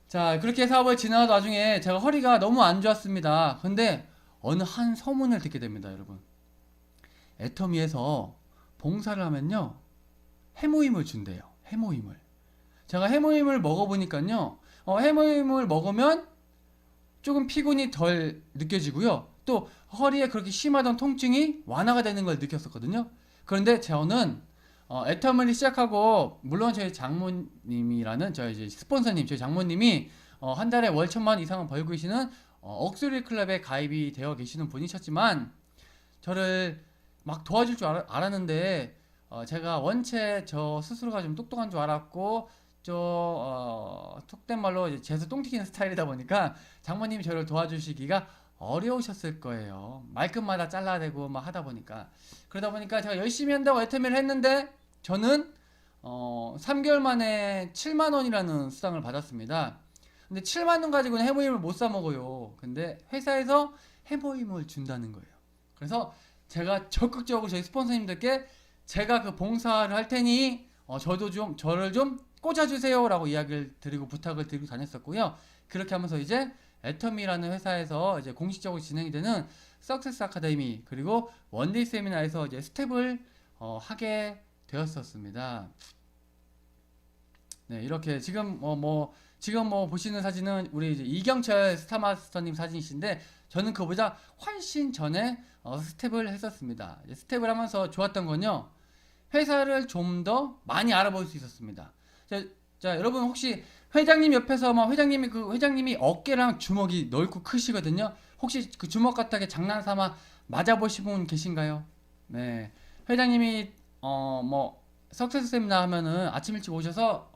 자, 그렇게 사업을 진행하다 와중에 제가 허리가 너무 안 좋았습니다. 근데 어느 한 소문을 듣게 됩니다, 여러분. 애터미에서 봉사를 하면요, 해모임을 준대요. 해모임을. 제가 해모임을 먹어보니까요, 해모임을 먹으면 조금 피곤이 덜 느껴지고요, 또 허리에 그렇게 심하던 통증이 완화가 되는 걸 느꼈었거든요. 그런데 저는 애터미를 시작하고, 물론 저희 장모님이라는 저희 이제 스폰서님, 저희 장모님이 한 달에 월 1,000만 이상은 벌고 계시는 억수리 클럽에 가입이 되어 계시는 분이셨지만, 저를 막 도와줄 줄 알았는데 제가 원체 저 스스로가 좀 똑똑한 줄 알았고, 톡된 말로 이제 재수 똥 튀기는 스타일이다 보니까 장모님이 저를 도와주시기가 어려우셨을 거예요. 말끝마다 잘라야 되고 막 하다 보니까. 그러다 보니까 제가 열심히 한다고 애터미를 했는데, 저는 3개월 만에 7만 원이라는 수당을 받았습니다. 근데 7만 원 가지고는 해모임을 못 사 먹어요. 근데 회사에서 해모임을 준다는 거예요. 그래서 제가 적극적으로 저희 스폰서님들께 제가 그 봉사를 할 테니 저를 좀 꽂아주세요라고 이야기를 드리고 부탁을 드리고 다녔었고요. 그렇게 하면서 이제 애터미라는 회사에서 이제 공식적으로 진행이 되는 석세스 아카데미 그리고 원데이 세미나에서 이제 스텝을 하게 되었었습니다. 네, 이렇게 지금 지금 보시는 사진은 우리 이제 이경철 스타마스터님 사진이신데 저는 그보다 훨씬 전에 스텝을 했었습니다. 이제 스텝을 하면서 좋았던 건요. 회사를 좀 더 많이 알아볼 수 있었습니다. 자, 여러분 혹시 회장님 옆에서 회장님이 어깨랑 주먹이 넓고 크시거든요. 혹시 그 주먹 같게 장난삼아 맞아보신 분 계신가요? 네, 회장님이 석세스 세미나 하면은 아침 일찍 오셔서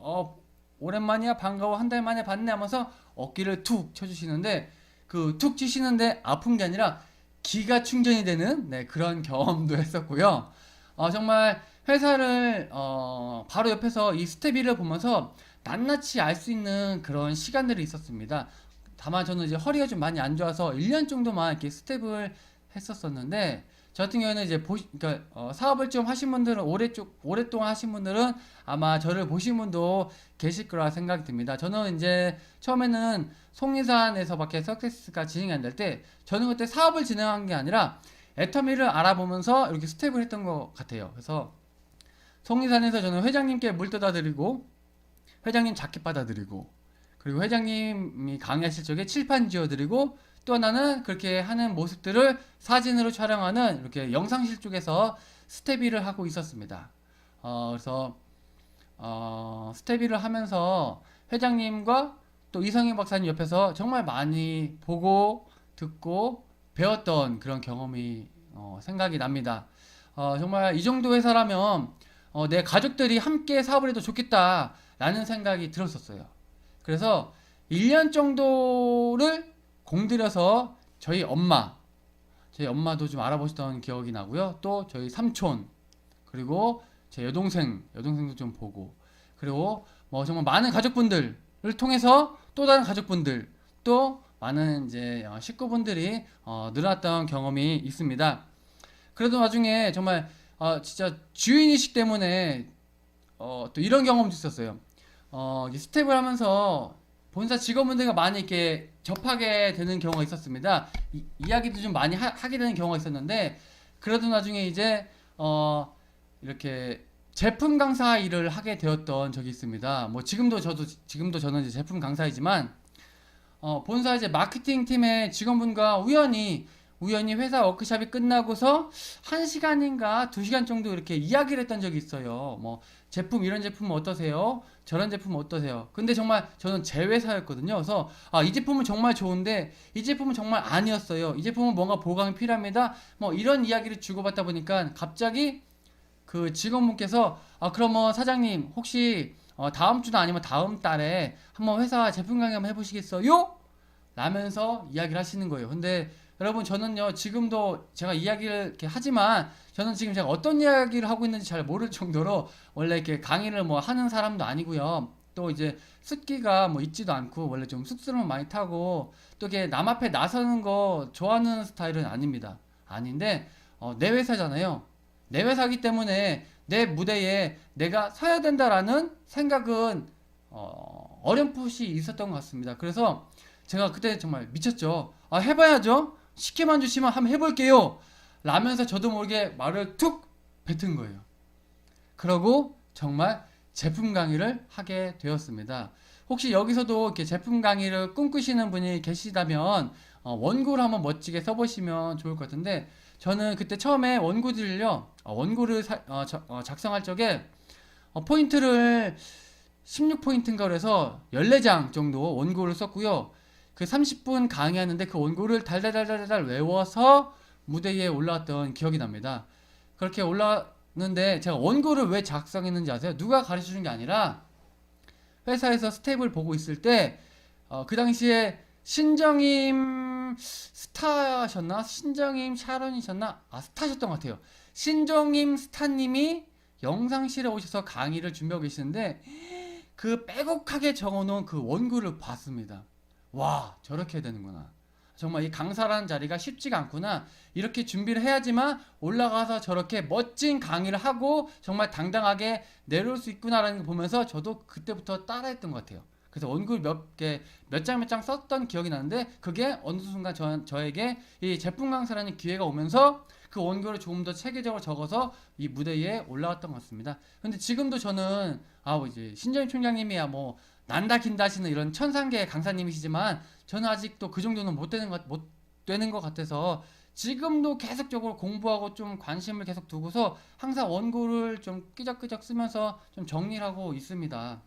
오랜만이야 반가워 한 달 만에 봤네 하면서 어깨를 툭 쳐주시는데 그 툭 치시는데 아픈 게 아니라 기가 충전이 되는 그런 경험도 했었고요. 정말 회사를 바로 옆에서 이 스텝1을 보면서 낱낱이 알 수 있는 그런 시간들이 있었습니다. 다만 저는 이제 허리가 좀 많이 안 좋아서 1년 정도만 이렇게 스텝을 했었었는데 저 같은 경우에는 이제 그러니까 사업을 좀 하신 분들은 오랫동안 하신 분들은 아마 저를 보신 분도 계실 거라 생각이 듭니다. 저는 이제 처음에는 속리산에서밖에 석세스가 진행이 안 될 때 저는 그때 사업을 진행한 게 아니라 애터미를 알아보면서 이렇게 스텝을 했던 것 같아요. 그래서 속리산에서 저는 회장님께 물 떠다 드리고 회장님 자켓 받아 드리고 그리고 회장님이 강의하실 적에 칠판 지어 드리고 또 하나는 그렇게 하는 모습들을 사진으로 촬영하는 이렇게 영상실 쪽에서 스텝1을 하고 있었습니다. 그래서 스텝1을 하면서 회장님과 또 이성희 박사님 옆에서 정말 많이 보고 듣고 배웠던 그런 경험이 생각이 납니다. 정말 이 정도 회사라면 내 가족들이 함께 사업을 해도 좋겠다라는 생각이 들었었어요. 그래서 1년 정도를 공들여서 저희 엄마도 좀 알아보시던 기억이 나고요. 또 저희 삼촌 그리고 제 여동생도 좀 보고 그리고 정말 많은 가족분들을 통해서 또 다른 가족분들 또 많은 이제 식구분들이 늘어났던 경험이 있습니다. 그래도 나중에 정말 진짜 주인이시기 때문에 또 이런 경험도 있었어요. 스텝을 하면서 본사 직원분들과 많이 이렇게 접하게 되는 경우가 있었습니다. 이야기도 좀 많이 하게 되는 경우가 있었는데 그래도 나중에 이제 이렇게 제품 강사 일을 하게 되었던 적이 있습니다. 지금도 저는 이제 제품 강사이지만 본사 이제 마케팅 팀의 직원분과 우연히 회사 워크숍이 끝나고서 1시간인가 2시간 정도 이렇게 이야기를 했던 적이 있어요. 제품 이런 제품은 어떠세요? 저런 제품은 어떠세요? 근데 정말 저는 제 회사였거든요. 그래서 이 제품은 정말 좋은데 이 제품은 정말 아니었어요. 이 제품은 뭔가 보강이 필요합니다. 이런 이야기를 주고받다 보니까 갑자기 그 직원분께서 그러면 사장님 혹시 다음 주나 아니면 다음 달에 한번 회사 제품 강의 한번 해보시겠어요? 라면서 이야기를 하시는 거예요. 근데 여러분 저는요 지금도 제가 이야기를 이렇게 하지만 저는 지금 제가 어떤 이야기를 하고 있는지 잘 모를 정도로 원래 이렇게 강의를 하는 사람도 아니고요. 또 이제 습기가 있지도 않고 원래 좀 쑥스러움 많이 타고 또 이렇게 남 앞에 나서는 거 좋아하는 스타일은 아닙니다. 아닌데 내 회사잖아요. 내 회사기 때문에 내 무대에 내가 서야 된다라는 생각은 어렴풋이 있었던 것 같습니다. 그래서 제가 그때 정말 미쳤죠. 해봐야죠. 시키만 주시면 한번 해볼게요. 라면서 저도 모르게 말을 툭 뱉은 거예요. 그러고 정말 제품 강의를 하게 되었습니다. 혹시 여기서도 이렇게 제품 강의를 꿈꾸시는 분이 계시다면 원고를 한번 멋지게 써보시면 좋을 것 같은데 저는 그때 처음에 원고들을요 원고를 작성할 적에 포인트를 16포인트인가 그래서 14장 정도 원고를 썼고요. 그 30분 강의하는데 그 원고를 달달달달 외워서 무대에 올라왔던 기억이 납니다. 그렇게 올라왔는데 제가 원고를 왜 작성했는지 아세요? 누가 가르쳐주는 게 아니라 회사에서 스텝을 보고 있을 때 그 당시에 신정임 스타셨나? 신정임 샤론이셨나? 스타셨던 것 같아요. 신정임 스타님이 영상실에 오셔서 강의를 준비하고 계시는데 그 빼곡하게 적어놓은 그 원고를 봤습니다. 와, 저렇게 해야 되는구나. 정말 이 강사라는 자리가 쉽지가 않구나. 이렇게 준비를 해야지만 올라가서 저렇게 멋진 강의를 하고 정말 당당하게 내려올 수 있구나라는 걸 보면서 저도 그때부터 따라했던 것 같아요. 그래서 원고를 몇 장 썼던 기억이 나는데 그게 어느 순간 저에게 이 제품 강사라는 기회가 오면서 그 원고를 조금 더 체계적으로 적어서 이 무대 위에 올라왔던 것 같습니다. 근데 지금도 저는 이제 신정임 총장님이야 뭐 난다 긴다 하시는 이런 천상계 강사님이시지만 저는 아직도 그 정도는 못 되는 것 같아서 지금도 계속적으로 공부하고 좀 관심을 계속 두고서 항상 원고를 좀 끄적끄적 쓰면서 좀 정리를 하고 있습니다.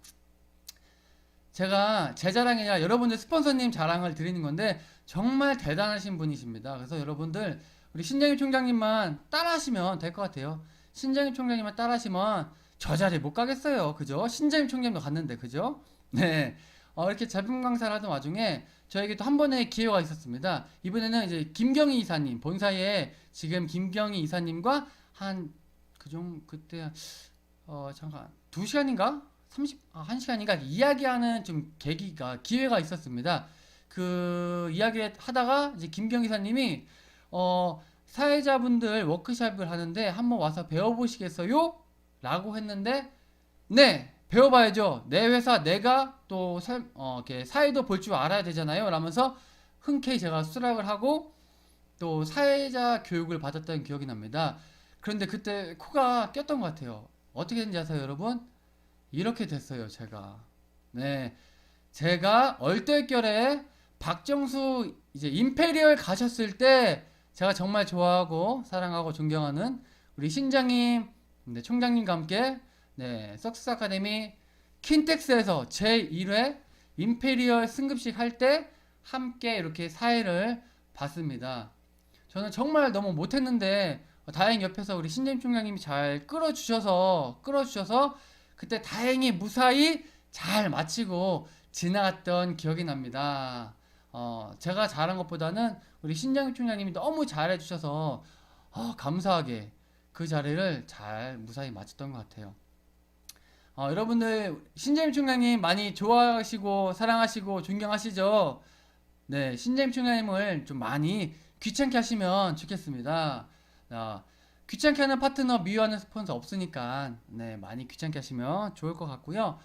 제가 제 자랑이 아니라 여러분들 스폰서님 자랑을 드리는 건데 정말 대단하신 분이십니다. 그래서 여러분들 우리 신정임 총장님만 따라하시면 될 것 같아요. 신정임 총장님만 따라하시면 저 자리에 못 가겠어요. 그죠? 신정임 총장님도 갔는데 그죠? 네. 이렇게 제품 강사를 하던 와중에 저에게 또 한 번의 기회가 있었습니다. 이번에는 이제 김경희 이사님, 본사에 지금 김경희 이사님과 그때, 잠깐, 2시간인가? 1시간인가? 이야기하는 좀 기회가 있었습니다. 그 이야기를 하다가 이제 김경희 이사님이, 사회자분들 워크숍을 하는데 한번 와서 배워보시겠어요? 라고 했는데, 네! 배워봐야죠. 내 회사 내가 또 이렇게 사회도 볼 줄 알아야 되잖아요. 라면서 흔쾌히 제가 수락을 하고 또 사회자 교육을 받았던 기억이 납니다. 그런데 그때 코가 꼈던 것 같아요. 어떻게 됐는지 아세요, 여러분? 이렇게 됐어요, 제가. 네. 제가 얼떨결에 박정수 이제 임페리얼 가셨을 때 제가 정말 좋아하고 사랑하고 존경하는 우리 신장님, 네, 총장님과 함께 네, 석스 아카데미 킨텍스에서 제1회 임페리얼 승급식 할 때 함께 이렇게 사회를 봤습니다. 저는 정말 너무 못했는데 다행히 옆에서 우리 신재임 총장님이 잘 끌어주셔서 그때 다행히 무사히 잘 마치고 지나갔던 기억이 납니다. 제가 잘한 것보다는 우리 신재임 총장님이 너무 잘해주셔서 감사하게 그 자리를 잘 무사히 마쳤던 것 같아요. 여러분들 신재임 총장님 많이 좋아하시고 사랑하시고 존경하시죠? 네, 신재임 총장님을 좀 많이 귀찮게 하시면 좋겠습니다. 귀찮게 하는 파트너 미워하는 스폰서 없으니까 네, 많이 귀찮게 하시면 좋을 것 같고요.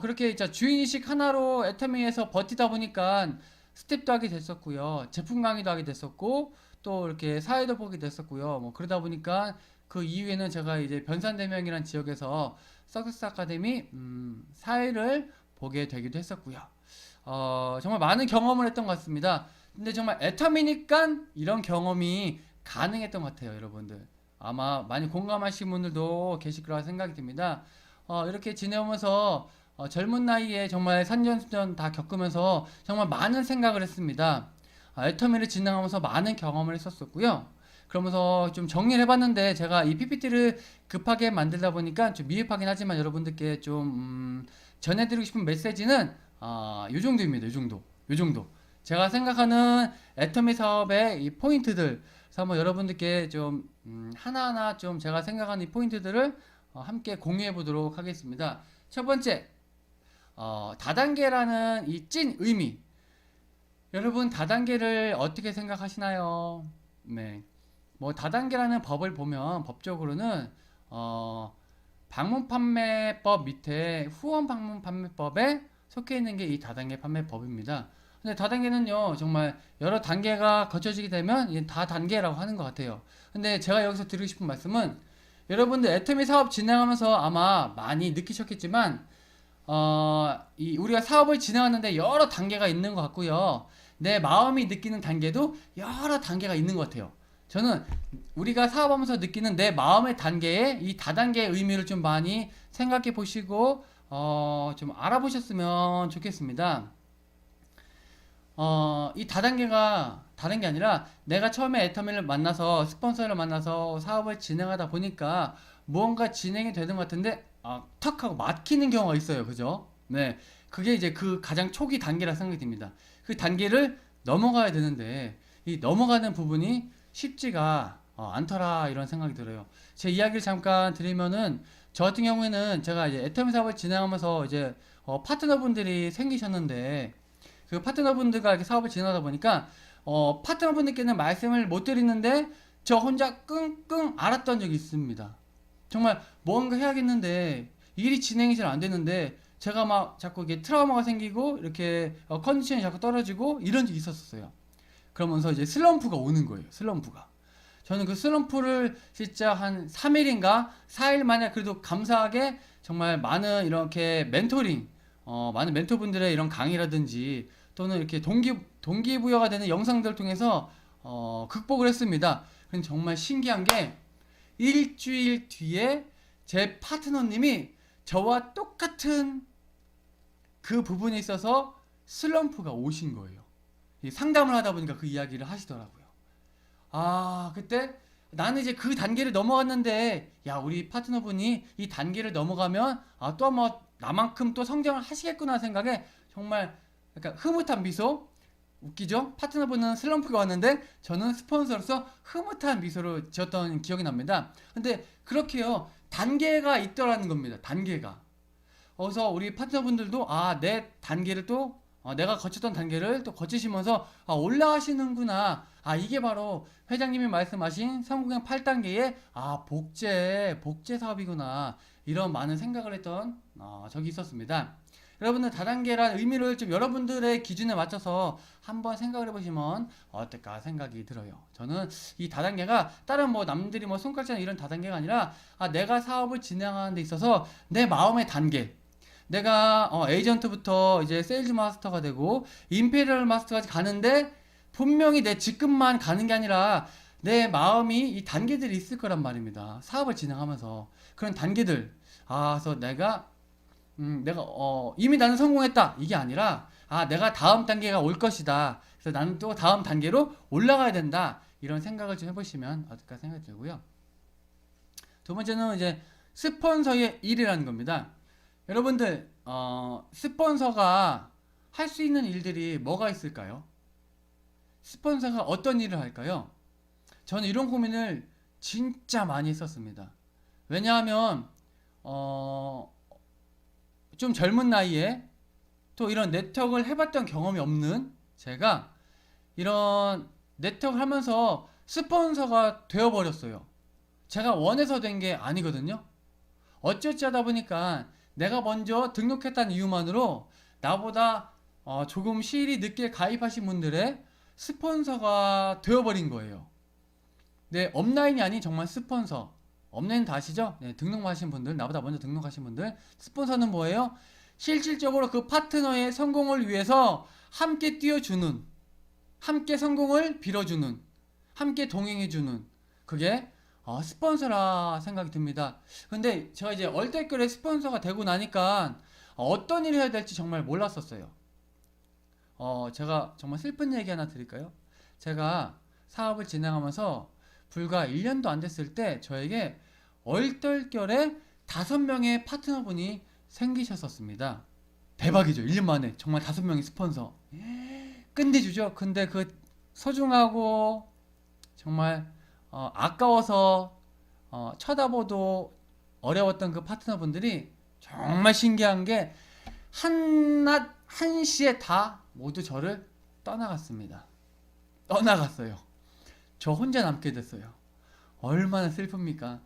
그렇게 주인의식 하나로 애터미에서 버티다 보니까 스텝도 하게 됐었고요. 제품 강의도 하게 됐었고 또 이렇게 사회도 보게 됐었고요. 뭐 그러다 보니까 그 이후에는 제가 이제 변산대명이라는 지역에서 석세스 아카데미 사회를 보게 되기도 했었고요. 정말 많은 경험을 했던 것 같습니다. 근데 정말 애터미니까 이런 경험이 가능했던 것 같아요, 여러분들. 아마 많이 공감하시는 분들도 계실 거라 생각이 듭니다. 이렇게 지내오면서 젊은 나이에 정말 산전수전 다 겪으면서 정말 많은 생각을 했습니다. 애터미를 진행하면서 많은 경험을 했었고요. 그러면서 좀 정리를 해봤는데 제가 이 PPT를 급하게 만들다 보니까 좀 미흡하긴 하지만 여러분들께 좀 전해드리고 싶은 메시지는 요 정도입니다. 요 정도. 제가 생각하는 애터미 사업의 이 포인트들, 그래서 한번 여러분들께 좀 하나하나 좀 제가 생각하는 이 포인트들을 함께 공유해 보도록 하겠습니다. 첫 번째, 다단계라는 이 찐 의미. 여러분 다단계를 어떻게 생각하시나요? 네. 뭐 다단계라는 법을 보면 법적으로는 방문 판매법 밑에 후원 방문 판매법에 속해 있는 게 이 다단계 판매법입니다. 근데 다단계는요 정말 여러 단계가 거쳐지게 되면 이게 다단계라고 하는 것 같아요. 근데 제가 여기서 드리고 싶은 말씀은 여러분들 애터미 사업 진행하면서 아마 많이 느끼셨겠지만 우리가 사업을 진행하는데 여러 단계가 있는 것 같고요. 내 마음이 느끼는 단계도 여러 단계가 있는 것 같아요. 저는 우리가 사업하면서 느끼는 내 마음의 단계에 이 다단계의 의미를 좀 많이 생각해 보시고 좀 알아보셨으면 좋겠습니다. 이 다단계가 다른 게 아니라 내가 처음에 애터미를 만나서 스폰서를 만나서 사업을 진행하다 보니까 무언가 진행이 되는 것 같은데 턱 하고 막히는 경우가 있어요. 그죠? 네. 그게 이제 그 가장 초기 단계라 생각이 듭니다. 그 단계를 넘어가야 되는데 이 넘어가는 부분이 쉽지가 않더라 이런 생각이 들어요. 제 이야기를 잠깐 드리면은 저 같은 경우에는 제가 이제 애터미 사업을 진행하면서 이제 파트너분들이 생기셨는데 그 파트너분들과 이렇게 사업을 진행하다 보니까 파트너분들께는 말씀을 못 드리는데 저 혼자 끙끙 앓았던 적이 있습니다. 정말 뭔가 해야겠는데 일이 진행이 잘 안 되는데 제가 막 자꾸 이게 트라우마가 생기고 이렇게 컨디션이 자꾸 떨어지고 이런 적이 있었어요. 그러면서 이제 슬럼프가 오는 거예요. 슬럼프가. 저는 그 슬럼프를 진짜 한 3일인가 4일 만에 그래도 감사하게 정말 많은 이렇게 멘토링, 많은 멘토분들의 이런 강의라든지 또는 이렇게 동기부여가 되는 영상들을 통해서 극복을 했습니다. 근데 정말 신기한 게 일주일 뒤에 제 파트너님이 저와 똑같은 그 부분에 있어서 슬럼프가 오신 거예요. 이 상담을 하다 보니까 그 이야기를 하시더라고요. 아, 그때 나는 이제 그 단계를 넘어갔는데, 야, 우리 파트너분이 이 단계를 넘어가면, 아, 또 뭐, 나만큼 또 성장을 하시겠구나 생각에 정말 약간 흐뭇한 미소, 웃기죠? 파트너분은 슬럼프가 왔는데, 저는 스폰서로서 흐뭇한 미소를 지었던 기억이 납니다. 근데 그렇게요, 단계가 있더라는 겁니다. 단계가. 그래서 우리 파트너분들도, 아, 내 단계를 또, 내가 거쳤던 단계를 또 거치시면서 아, 올라가시는구나. 아, 이게 바로 회장님이 말씀하신 성공의 8단계의 아, 복제 사업이구나. 이런 많은 생각을 했던 적이 있었습니다. 여러분들 다단계란 의미를 좀 여러분들의 기준에 맞춰서 한번 생각을 해보시면 어떨까 생각이 들어요. 저는 이 다단계가 다른 뭐 남들이 뭐 손가락질 이런 다단계가 아니라 아, 내가 사업을 진행하는 데 있어서 내 마음의 단계, 내가 에이전트부터 이제 세일즈 마스터가 되고 임페리얼 마스터까지 가는데 분명히 내 직급만 가는 게 아니라 내 마음이 이 단계들이 있을 거란 말입니다. 사업을 진행하면서 그런 단계들. 아, 그래서 내가 이미 나는 성공했다 이게 아니라 아, 내가 다음 단계가 올 것이다. 그래서 나는 또 다음 단계로 올라가야 된다. 이런 생각을 좀 해보시면 어떨까 생각이 들고요. 두 번째는 이제 스폰서의 일이라는 겁니다. 여러분들 스폰서가 할 수 있는 일들이 뭐가 있을까요? 스폰서가 어떤 일을 할까요? 저는 이런 고민을 진짜 많이 했었습니다. 왜냐하면 좀 젊은 나이에 또 이런 네트워크를 해봤던 경험이 없는 제가 이런 네트워크를 하면서 스폰서가 되어버렸어요. 제가 원해서 된 게 아니거든요. 어찌어찌 하다 보니까 내가 먼저 등록했다는 이유만으로 나보다 조금 시일이 늦게 가입하신 분들의 스폰서가 되어버린 거예요. 네, 업라인이 아닌 정말 스폰서. 업라인 다 아시죠? 네, 등록하신 분들, 나보다 먼저 등록하신 분들. 스폰서는 뭐예요? 실질적으로 그 파트너의 성공을 위해서 함께 뛰어주는, 함께 성공을 빌어주는, 함께 동행해주는, 그게 스폰서라 생각이 듭니다. 근데 제가 이제 얼떨결에 스폰서가 되고 나니까 어떤 일을 해야 될지 정말 몰랐었어요. 제가 정말 슬픈 얘기 하나 드릴까요? 제가 사업을 진행하면서 불과 1년도 안 됐을 때 저에게 얼떨결에 5명의 파트너분이 생기셨었습니다. 대박이죠. 1년 만에 정말 5명의 스폰서. 끝내주죠. 근데 그 소중하고 정말 아까워서 쳐다보도 어려웠던 그 파트너분들이 정말 신기한 게 한낮 한시에 다 모두 저를 떠나갔습니다. 떠나갔어요. 저 혼자 남게 됐어요. 얼마나 슬픕니까?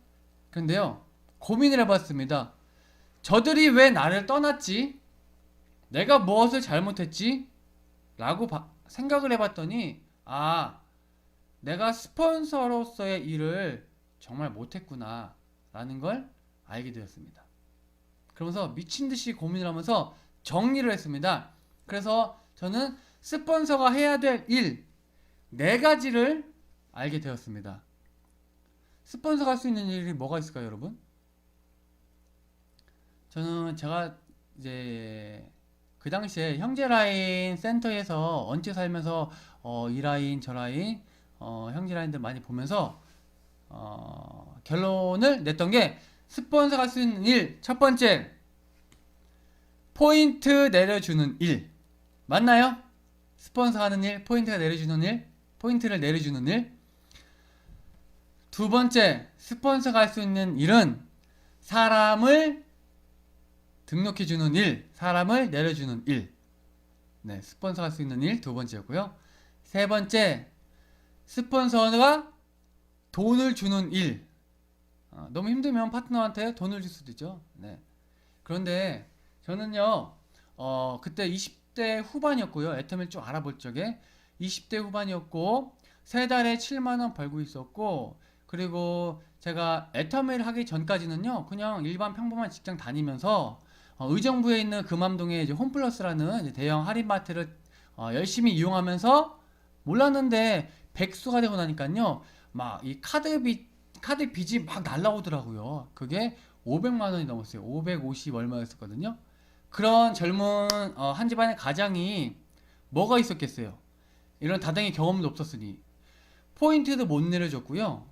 근데요, 고민을 해봤습니다. 저들이 왜 나를 떠났지? 내가 무엇을 잘못했지? 라고 생각을 해봤더니 아, 내가 스폰서로서의 일을 정말 못했구나 라는 걸 알게 되었습니다. 그러면서 미친듯이 고민을 하면서 정리를 했습니다. 그래서 저는 스폰서가 해야 될 일 4가지를 알게 되었습니다. 스폰서가 할 수 있는 일이 뭐가 있을까요, 여러분? 제가 이제 그 당시에 형제라인 센터에서 얹혀 살면서 이 라인 저 라인 형제 라인들 많이 보면서 결론을 냈던 게 스폰서가 할 수 있는 일 첫 번째 포인트 내려주는 일 맞나요? 스폰서 하는 일 포인트가 내려주는 일 포인트를 내려주는 일 두 번째 스폰서가 할 수 있는 일은 사람을 등록해주는 일, 사람을 내려주는 일. 네, 스폰서가 할 수 있는 일 두 번째였고요. 세 번째, 스폰서가 돈을 주는 일. 너무 힘들면 파트너한테 돈을 줄 수도 있죠. 네. 그런데 저는요, 그때 20대 후반이었고요. 애텀을 좀 알아볼 적에 20대 후반이었고, 세 달에 7만 원 벌고 있었고, 그리고 제가 애텀을 하기 전까지는요, 그냥 일반 평범한 직장 다니면서 의정부에 있는 금암동에 이제 홈플러스라는 이제 대형 할인마트를 열심히 이용하면서 몰랐는데 백수가 되고 나니까요, 막 이 카드 빚이 막 날라오더라고요. 그게 500만 원이 넘었어요. 550 얼마였었거든요. 그런 젊은 한 집안의 가장이 뭐가 있었겠어요? 이런 다당의 경험도 없었으니 포인트도 못 내려줬고요.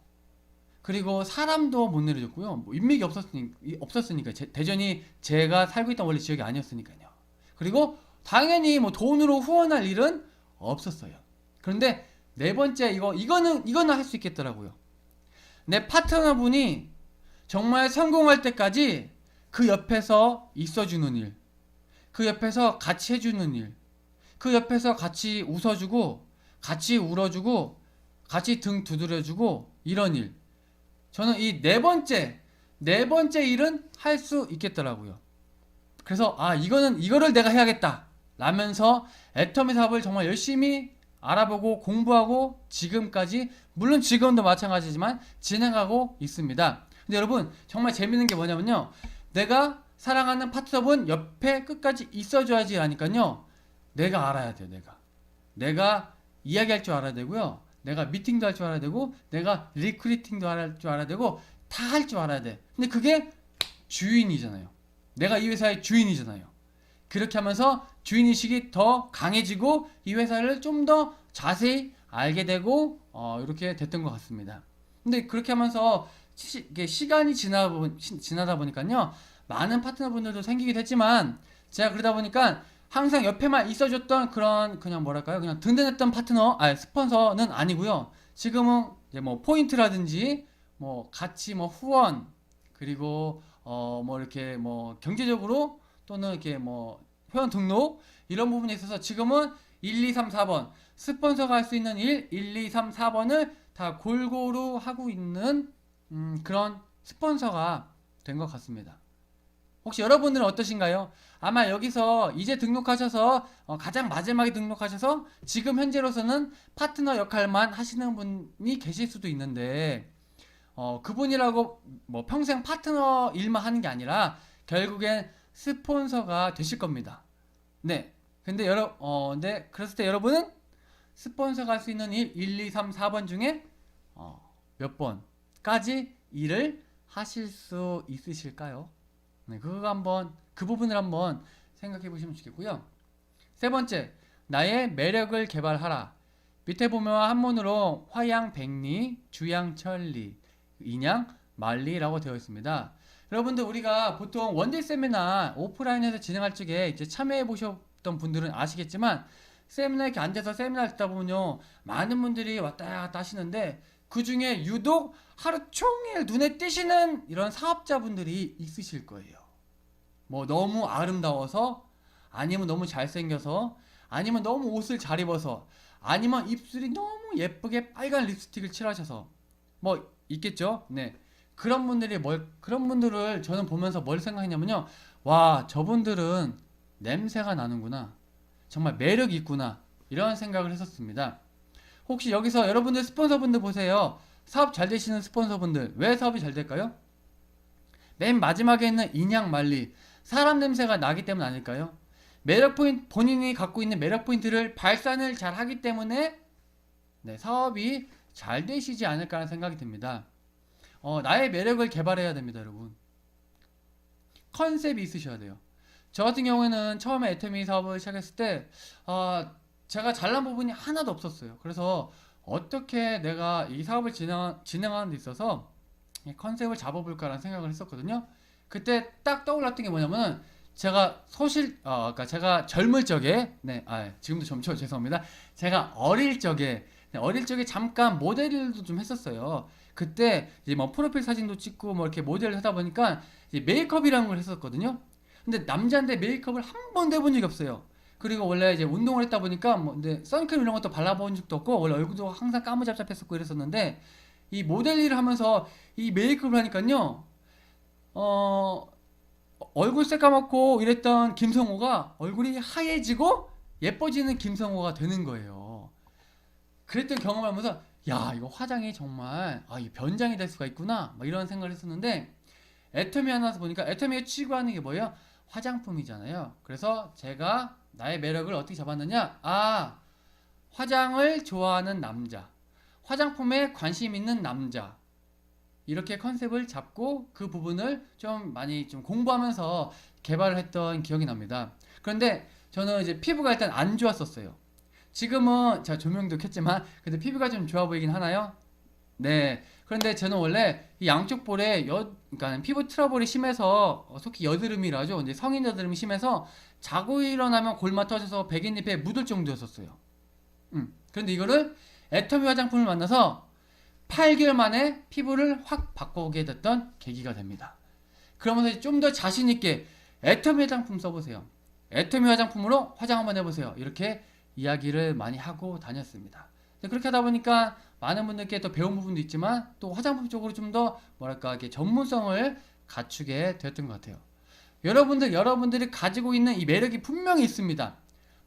그리고 사람도 못 내려줬고요. 뭐 인맥이 없었으니까 대전이 제가 살고 있던 원래 지역이 아니었으니까요. 그리고 당연히 뭐 돈으로 후원할 일은 없었어요. 그런데 네 번째 이거는 할 수 있겠더라고요. 내 파트너분이 정말 성공할 때까지 그 옆에서 있어주는 일, 그 옆에서 같이 해주는 일, 그 옆에서 같이 웃어주고, 같이 울어주고, 같이 등 두드려주고, 이런 일. 저는 이 네 번째 일은 할 수 있겠더라고요. 그래서, 이거를 내가 해야겠다. 라면서 애터미 사업을 정말 열심히 알아보고 공부하고 지금까지, 물론 지금도 마찬가지지만 진행하고 있습니다. 근데 여러분, 정말 재밌는 게 뭐냐면요. 내가 사랑하는 파트너분 옆에 끝까지 있어줘야지 하니까요. 내가 알아야 돼요, 내가 이야기할 줄 알아야 되고요. 내가 미팅도 할 줄 알아야 되고, 내가 리크루팅도 할 줄 알아야 되고, 다 할 줄 알아야 돼. 근데 그게 주인이잖아요. 내가 이 회사의 주인이잖아요. 그렇게 하면서 주인의식이 더 강해지고, 이 회사를 좀 더 자세히 알게 되고, 이렇게 됐던 것 같습니다. 근데 그렇게 하면서 시간이 지나다 보니까요. 많은 파트너분들도 생기기도 했지만, 제가 그러다 보니까 항상 옆에만 있어줬던 그냥 뭐랄까요? 그냥 든든했던 스폰서는 아니고요. 지금은 이제 뭐 포인트라든지, 뭐 같이 뭐 후원, 그리고 뭐 이렇게 뭐 경제적으로 또는 이렇게 뭐 회원 등록 이런 부분에 있어서 지금은 1, 2, 3, 4번 스폰서가 할 수 있는 일, 1, 2, 3, 4번을 다 골고루 하고 있는 그런 스폰서가 된 것 같습니다. 혹시 여러분들은 어떠신가요? 아마 여기서 이제 등록하셔서 가장 마지막에 등록하셔서 지금 현재로서는 파트너 역할만 하시는 분이 계실 수도 있는데 그분이라고 뭐 평생 파트너 일만 하는 게 아니라 결국엔 스폰서가 되실 겁니다. 네. 근데 그랬을 때 여러분은 스폰서가 할 수 있는 일 1, 2, 3, 4번 중에 몇 번까지 일을 하실 수 있으실까요? 네, 그 부분을 한번 생각해 보시면 좋겠고요. 세 번째, 나의 매력을 개발하라. 밑에 보면 한문으로 화양 백리, 주양 천리, 인양 만리라고 되어 있습니다. 여러분들 우리가 보통 원데이 세미나 오프라인에서 진행할 적에 이제 참여해 보셨던 분들은 아시겠지만 세미나 이렇게 앉아서 세미나 듣다 보면요 많은 분들이 왔다 갔다 하시는데 그 중에 유독 하루 종일 눈에 띄시는 이런 사업자분들이 있으실 거예요. 뭐 너무 아름다워서, 아니면 너무 잘생겨서, 아니면 너무 옷을 잘 입어서, 아니면 입술이 너무 예쁘게 빨간 립스틱을 칠하셔서 뭐 있겠죠. 네. 그런 분들을 저는 보면서 뭘 생각했냐면요. 와, 저분들은 냄새가 나는구나. 정말 매력이 있구나. 이런 생각을 했었습니다. 혹시 여기서 여러분들 스폰서분들 보세요. 사업 잘 되시는 스폰서분들. 왜 사업이 잘 될까요? 맨 마지막에 있는 인양 만리. 사람 냄새가 나기 때문 아닐까요? 매력 포인트, 본인이 갖고 있는 매력 포인트를 발산을 잘 하기 때문에 네, 사업이 잘 되시지 않을까라는 생각이 듭니다. 나의 매력을 개발해야 됩니다, 여러분. 컨셉이 있으셔야 돼요. 저 같은 경우에는 처음에 애터미 사업을 시작했을 때, 제가 잘난 부분이 하나도 없었어요. 그래서 어떻게 내가 이 사업을 진행하는 데 있어서 컨셉을 잡아볼까라는 생각을 했었거든요. 그때 딱 떠올랐던 게 뭐냐면, 그러니까 제가 젊을 적에, 네, 지금도 젊죠, 죄송합니다. 제가 어릴 적에 어릴 적에 잠깐 모델 일도 좀 했었어요. 그때 이제 뭐 프로필 사진도 찍고 뭐 이렇게 모델을 하다 보니까 이제 메이크업이라는 걸 했었거든요. 근데 남자인데 메이크업을 한 번도 해본 적이 없어요. 그리고 원래 이제 운동을 했다 보니까 뭐 근데 선크림 이런 것도 발라본 적도 없고 원래 얼굴도 항상 까무잡잡했었고 이랬었는데 이 모델 일을 하면서 이 메이크업을 하니까요. 얼굴 새까맣고 이랬던 김성호가 얼굴이 하얘지고 예뻐지는 김성호가 되는 거예요. 그랬던 경험을 하면서 야 이거 화장이 정말 이 변장이 될 수가 있구나 막 이런 생각을 했었는데 애터미 하나 보니까 애터미가 추구하는 게 뭐예요? 화장품이잖아요. 그래서 제가 나의 매력을 어떻게 잡았느냐? 화장을 좋아하는 남자, 화장품에 관심 있는 남자, 이렇게 컨셉을 잡고 그 부분을 좀 많이 좀 공부하면서 개발을 했던 기억이 납니다. 그런데 저는 이제 피부가 일단 안 좋았었어요. 지금은 제가 조명도 켰지만 근데 피부가 좀 좋아 보이긴 하나요? 네. 그런데 저는 원래 이 양쪽 볼에 그러니까 피부 트러블이 심해서 속히 여드름이라죠. 이제 성인 여드름이 심해서 자고 일어나면 골마 터져서 백인잎에 묻을 정도였었어요. 그런데 이거를 애터미 화장품을 만나서 8개월 만에 피부를 확 바꾸게 됐던 계기가 됩니다. 그러면서 좀 더 자신 있게 애터미 화장품 써보세요. 애터미 화장품으로 화장 한번 해보세요. 이렇게 이야기를 많이 하고 다녔습니다. 그렇게 하다 보니까 많은 분들께 또 배운 부분도 있지만 또 화장품 쪽으로 좀 더 뭐랄까 이렇게 전문성을 갖추게 되었던 것 같아요. 여러분들이 가지고 있는 이 매력이 분명히 있습니다.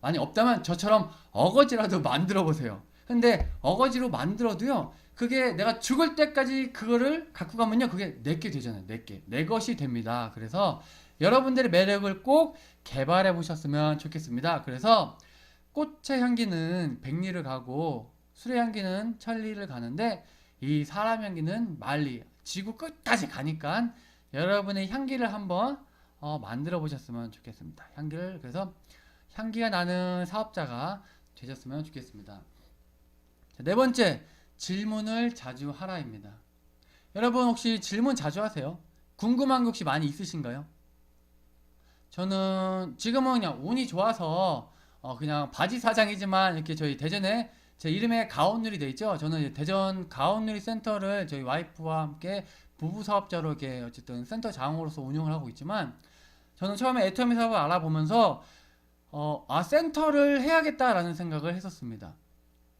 많이 없다면 저처럼 어거지라도 만들어 보세요. 근데 어거지로 만들어도요, 그게 내가 죽을 때까지 그거를 갖고 가면요, 그게 내게 되잖아요. 내 것이 됩니다. 그래서 여러분들의 매력을 꼭 개발해 보셨으면 좋겠습니다. 그래서 꽃의 향기는 백리를 가고 술의 향기는 천리를 가는데 이 사람 향기는 만리, 지구 끝까지 가니까 여러분의 향기를 한번 만들어 보셨으면 좋겠습니다. 그래서 향기가 나는 사업자가 되셨으면 좋겠습니다. 자, 네 번째, 질문을 자주 하라입니다. 여러분 혹시 질문 자주 하세요? 궁금한 게 혹시 많이 있으신가요? 저는 지금은 그냥 운이 좋아서 그냥 바지 사장이지만 이렇게 저희 대전에 제 이름에 가온누리 돼 있죠. 저는 이제 대전 가온누리 센터를 저희 와이프와 함께 부부 사업자로 이렇게 어쨌든 센터 장으로서 운영을 하고 있지만 저는 처음에 애터미 사업을 알아보면서 센터를 해야겠다라는 생각을 했었습니다.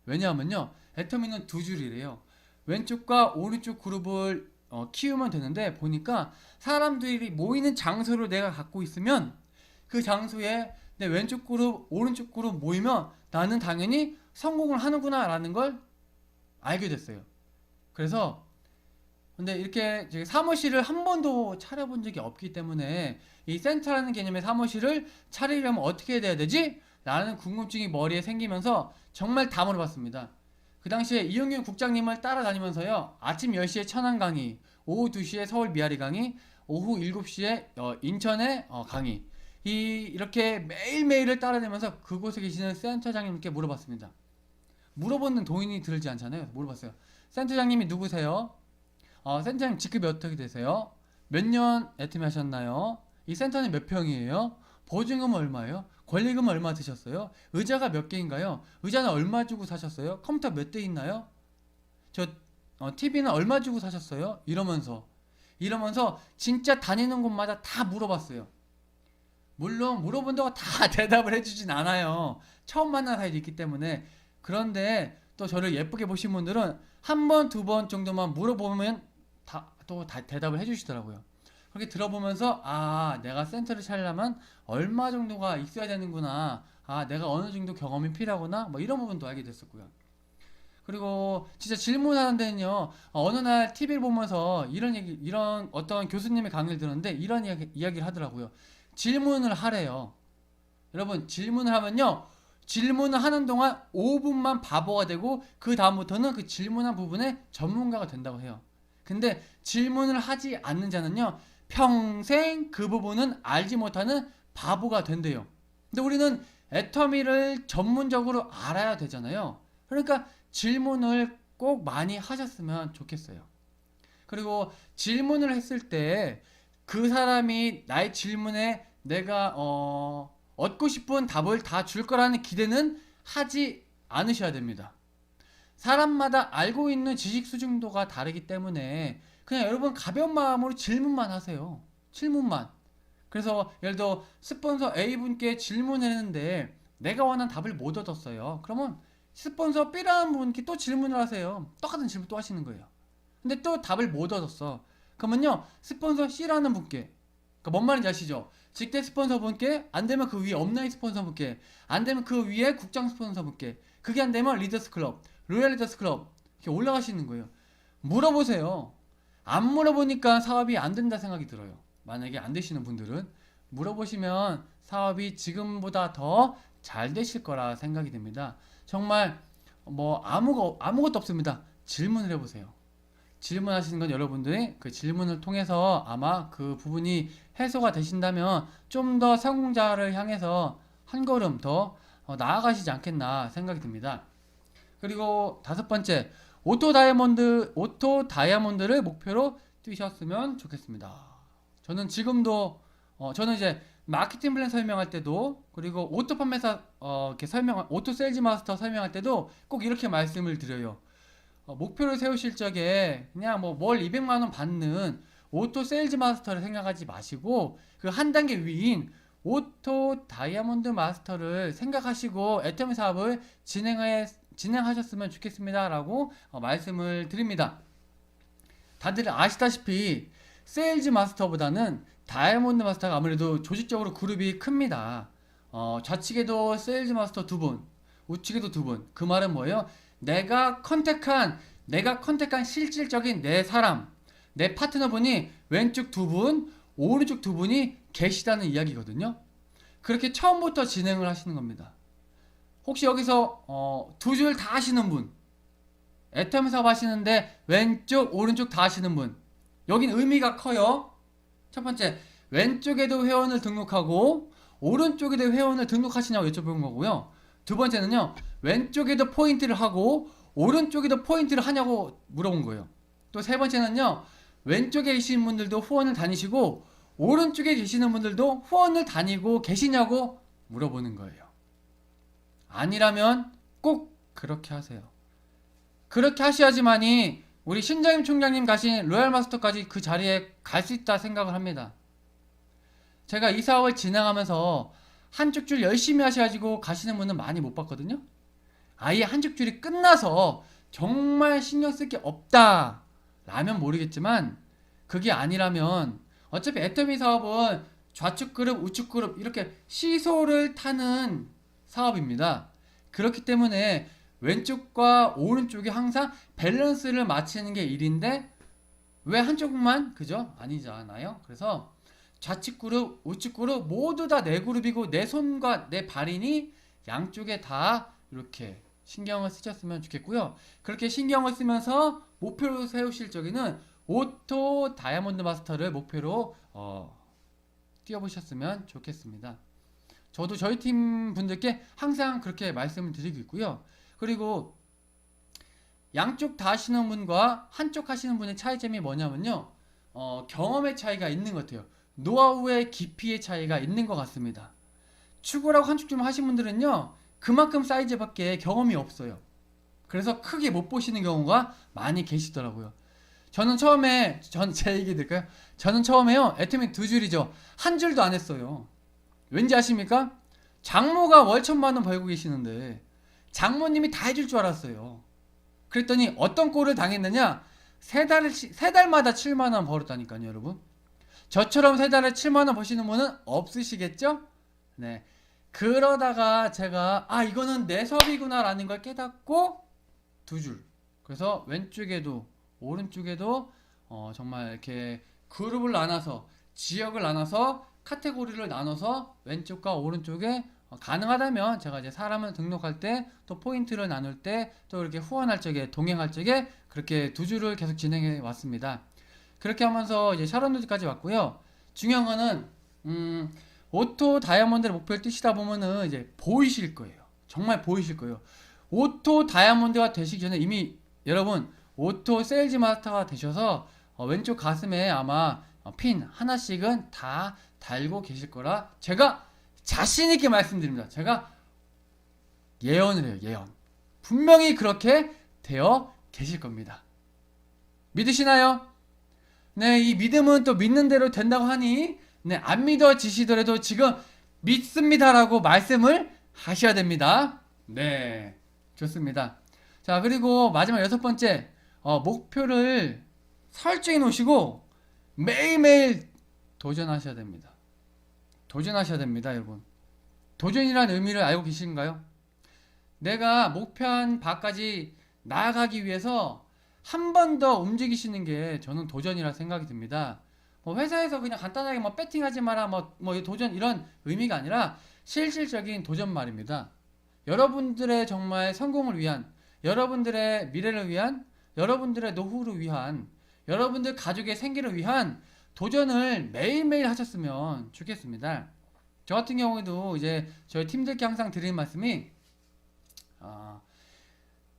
왜냐하면요, 애터미는 두 줄이래요. 왼쪽과 오른쪽 그룹을 키우면 되는데 보니까 사람들이 모이는 장소를 내가 갖고 있으면 그 장소에 내 왼쪽 그룹, 오른쪽 그룹 모이면 나는 당연히 성공을 하는구나 라는 걸 알게 됐어요. 그래서 근데 이렇게 사무실을 한 번도 차려본 적이 없기 때문에 이 센터라는 개념의 사무실을 차리려면 어떻게 돼야 되지? 라는 궁금증이 머리에 생기면서 정말 다 물어봤습니다. 그 당시에 이용균 국장님을 따라다니면서요, 아침 10시에 천안 강의, 오후 2시에 서울 미아리 강의, 오후 7시에 인천에 강의, 이렇게 매일매일을 따라다니면서 그곳에 계시는 센터장님께 물어봤습니다. 물어보는 돈이 들지 않잖아요. 물어봤어요. 센터장님이 누구세요? 센터장님 직급이 어떻게 되세요? 몇 년 애터미 하셨나요? 이 센터는 몇 평이에요? 보증금은 얼마예요? 권리금은 얼마 드셨어요? 의자가 몇 개인가요? 의자는 얼마 주고 사셨어요? 컴퓨터 몇 대 있나요? TV는 얼마 주고 사셨어요? 이러면서 진짜 다니는 곳마다 다 물어봤어요. 물론 물어본다고 다 대답을 해주진 않아요. 처음 만난 사이도 있기 때문에. 그런데 또 저를 예쁘게 보신 분들은 한 번, 두 번 정도만 물어보면 다 대답을 해주시더라고요. 그렇게 들어보면서 내가 센터를 차리려면 얼마 정도가 있어야 되는구나, 내가 어느 정도 경험이 필요하구나, 뭐 이런 부분도 알게 됐었고요. 그리고 진짜 질문하는 데는요, 어느 날 TV를 보면서 이런 어떤 교수님의 강의를 들었는데 이런 이야기를 하더라고요. 질문을 하래요. 여러분, 질문을 하면요, 질문을 하는 동안 5분만 바보가 되고 그 다음부터는 그 질문한 부분에 전문가가 된다고 해요. 근데 질문을 하지 않는 자는요, 평생 그 부분은 알지 못하는 바보가 된대요. 근데 우리는 애터미를 전문적으로 알아야 되잖아요. 그러니까 질문을 꼭 많이 하셨으면 좋겠어요. 그리고 질문을 했을 때 그 사람이 나의 질문에 내가 얻고 싶은 답을 다 줄 거라는 기대는 하지 않으셔야 됩니다. 사람마다 알고 있는 지식 수준도가 다르기 때문에 그냥 여러분 가벼운 마음으로 질문만 하세요. 질문만. 그래서 예를 들어 스폰서 A분께 질문을 했는데 내가 원하는 답을 못 얻었어요. 그러면 스폰서 B라는 분께 또 질문을 하세요. 똑같은 질문 또 하시는 거예요. 근데 또 답을 못 얻었어. 그러면요 스폰서 C라는 분께, 그러니까 뭔 말인지 아시죠? 직대 스폰서 분께, 안 되면 그 위에 업라인 스폰서 분께, 안 되면 그 위에 국장 스폰서 분께, 그게 안 되면 리더스 클럽, 로얄 리더스 클럽 이렇게 올라가시는 거예요. 물어보세요. 안 물어보니까 사업이 안 된다 생각이 들어요. 만약에 안 되시는 분들은 물어보시면 사업이 지금보다 더 잘 되실 거라 생각이 됩니다. 정말 뭐 아무것도 없습니다. 질문을 해보세요. 질문하시는 건 여러분들이 그 질문을 통해서 아마 그 부분이 해소가 되신다면 좀 더 성공자를 향해서 한 걸음 더 나아가시지 않겠나 생각이 듭니다. 그리고 다섯 번째, 오토 다이아몬드를 목표로 뛰셨으면 좋겠습니다. 저는 지금도 저는 이제 마케팅 플랜 설명할 때도, 그리고 오토 판매사 이렇게 오토 세일즈 마스터 설명할 때도 꼭 이렇게 말씀을 드려요. 목표를 세우실 적에 그냥 뭐 월 200만 원 받는 오토 세일즈 마스터를 생각하지 마시고 그 한 단계 위인 오토 다이아몬드 마스터를 생각하시고 애터미 사업을 진행하셨으면 좋겠습니다 라고 말씀을 드립니다. 다들 아시다시피 세일즈 마스터보다는 다이아몬드 마스터가 아무래도 조직적으로 그룹이 큽니다. 좌측에도 세일즈 마스터 2분, 우측에도 2분. 그 말은 뭐예요? 내가 컨택한 실질적인 내 사람, 내 파트너분이 왼쪽 2분, 오른쪽 2분이 계시다는 이야기거든요. 그렇게 처음부터 진행을 하시는 겁니다. 혹시 여기서 두 줄 다 하시는 분, 애터미 사업 하시는데 왼쪽 오른쪽 다 하시는 분, 여긴 의미가 커요. 첫 번째, 왼쪽에도 회원을 등록하고 오른쪽에도 회원을 등록하시냐고 여쭤본 거고요. 두 번째는요, 왼쪽에도 포인트를 하고 오른쪽에도 포인트를 하냐고 물어본 거예요. 또 세 번째는요, 왼쪽에 계신 분들도 후원을 다니시고 오른쪽에 계시는 분들도 후원을 다니고 계시냐고 물어보는 거예요. 아니라면 꼭 그렇게 하세요. 그렇게 하셔야지만이 우리 신장임 총장님 가신 로얄 마스터까지 그 자리에 갈 수 있다 생각을 합니다. 제가 이 사업을 진행하면서 한쪽 줄 열심히 하셔가지고 가시는 분은 많이 못 봤거든요. 아예 한쪽 줄이 끝나서 정말 신경 쓸 게 없다 라면 모르겠지만, 그게 아니라면 어차피 애터미 사업은 좌측 그룹 우측 그룹 이렇게 시소를 타는 사업입니다. 그렇기 때문에 왼쪽과 오른쪽이 항상 밸런스를 맞추는 게 일인데 왜 한쪽만 그죠? 아니잖아요. 그래서 좌측 그룹 우측 그룹 모두 다 내 그룹이고 내 손과 내 발이니 양쪽에 다 이렇게 신경을 쓰셨으면 좋겠고요. 그렇게 신경을 쓰면서 목표로 세우실 적에는 오토 다이아몬드 마스터를 목표로 뛰어보셨으면 좋겠습니다. 저도 저희 팀 분들께 항상 그렇게 말씀을 드리고 있고요. 그리고 양쪽 다 하시는 분과 한쪽 하시는 분의 차이점이 뭐냐면요, 경험의 차이가 있는 것 같아요. 노하우의 깊이의 차이가 있는 것 같습니다. 추구라고 한쪽 좀 하신 분들은요, 그만큼 사이즈밖에 경험이 없어요. 그래서 크게 못 보시는 경우가 많이 계시더라고요. 저는 처음에, 제 얘기 드릴까요? 저는 처음에요, 애터미 2줄이죠. 한 줄도 안 했어요. 왠지 아십니까? 장모가 월 1,000만 원 벌고 계시는데 장모님이 다 해줄 줄 알았어요. 그랬더니 어떤 꼴을 당했느냐? 세 달마다 7만 원 벌었다니까요, 여러분. 저처럼 세 달에 7만 원 버시는 분은 없으시겠죠? 네. 그러다가 제가 이거는 내 사업이구나 라는 걸 깨닫고 2줄. 그래서 왼쪽에도 오른쪽에도 정말 이렇게 그룹을 나눠서, 지역을 나눠서, 카테고리를 나눠서 왼쪽과 오른쪽에 가능하다면 제가 이제 사람을 등록할 때, 또 포인트를 나눌 때, 또 이렇게 후원할 적에, 동행할 적에 그렇게 2줄을 계속 진행해 왔습니다. 그렇게 하면서 이제 샤론도지까지 왔고요. 중요한 거는 오토 다이아몬드를 목표를 뛰시다 보면은 이제 보이실 거예요. 정말 보이실 거예요. 오토 다이아몬드가 되시기 전에 이미 여러분 오토 세일즈 마스터가 되셔서 왼쪽 가슴에 아마 핀 하나씩은 다 달고 계실 거라 제가 자신 있게 말씀드립니다. 제가 예언을 해요. 예언. 분명히 그렇게 되어 계실 겁니다. 믿으시나요? 네, 이 믿음은 또 믿는 대로 된다고 하니 네, 안 믿어지시더라도 지금 믿습니다라고 말씀을 하셔야 됩니다. 네, 좋습니다. 자, 그리고 마지막 6번째, 목표를 설정해 놓으시고 매일매일 도전하셔야 됩니다. 도전하셔야 됩니다, 여러분. 도전이라는 의미를 알고 계신가요? 내가 목표한 바까지 나아가기 위해서 한 번 더 움직이시는 게 저는 도전이라 생각이 듭니다. 뭐 회사에서 그냥 간단하게 뭐 배팅하지 마라, 뭐 도전 이런 의미가 아니라 실질적인 도전 말입니다. 여러분들의 정말 성공을 위한, 여러분들의 미래를 위한, 여러분들의 노후를 위한, 여러분들 가족의 생계를 위한 도전을 매일매일 하셨으면 좋겠습니다. 저 같은 경우에도 이제 저희 팀들께 항상 드리는 말씀이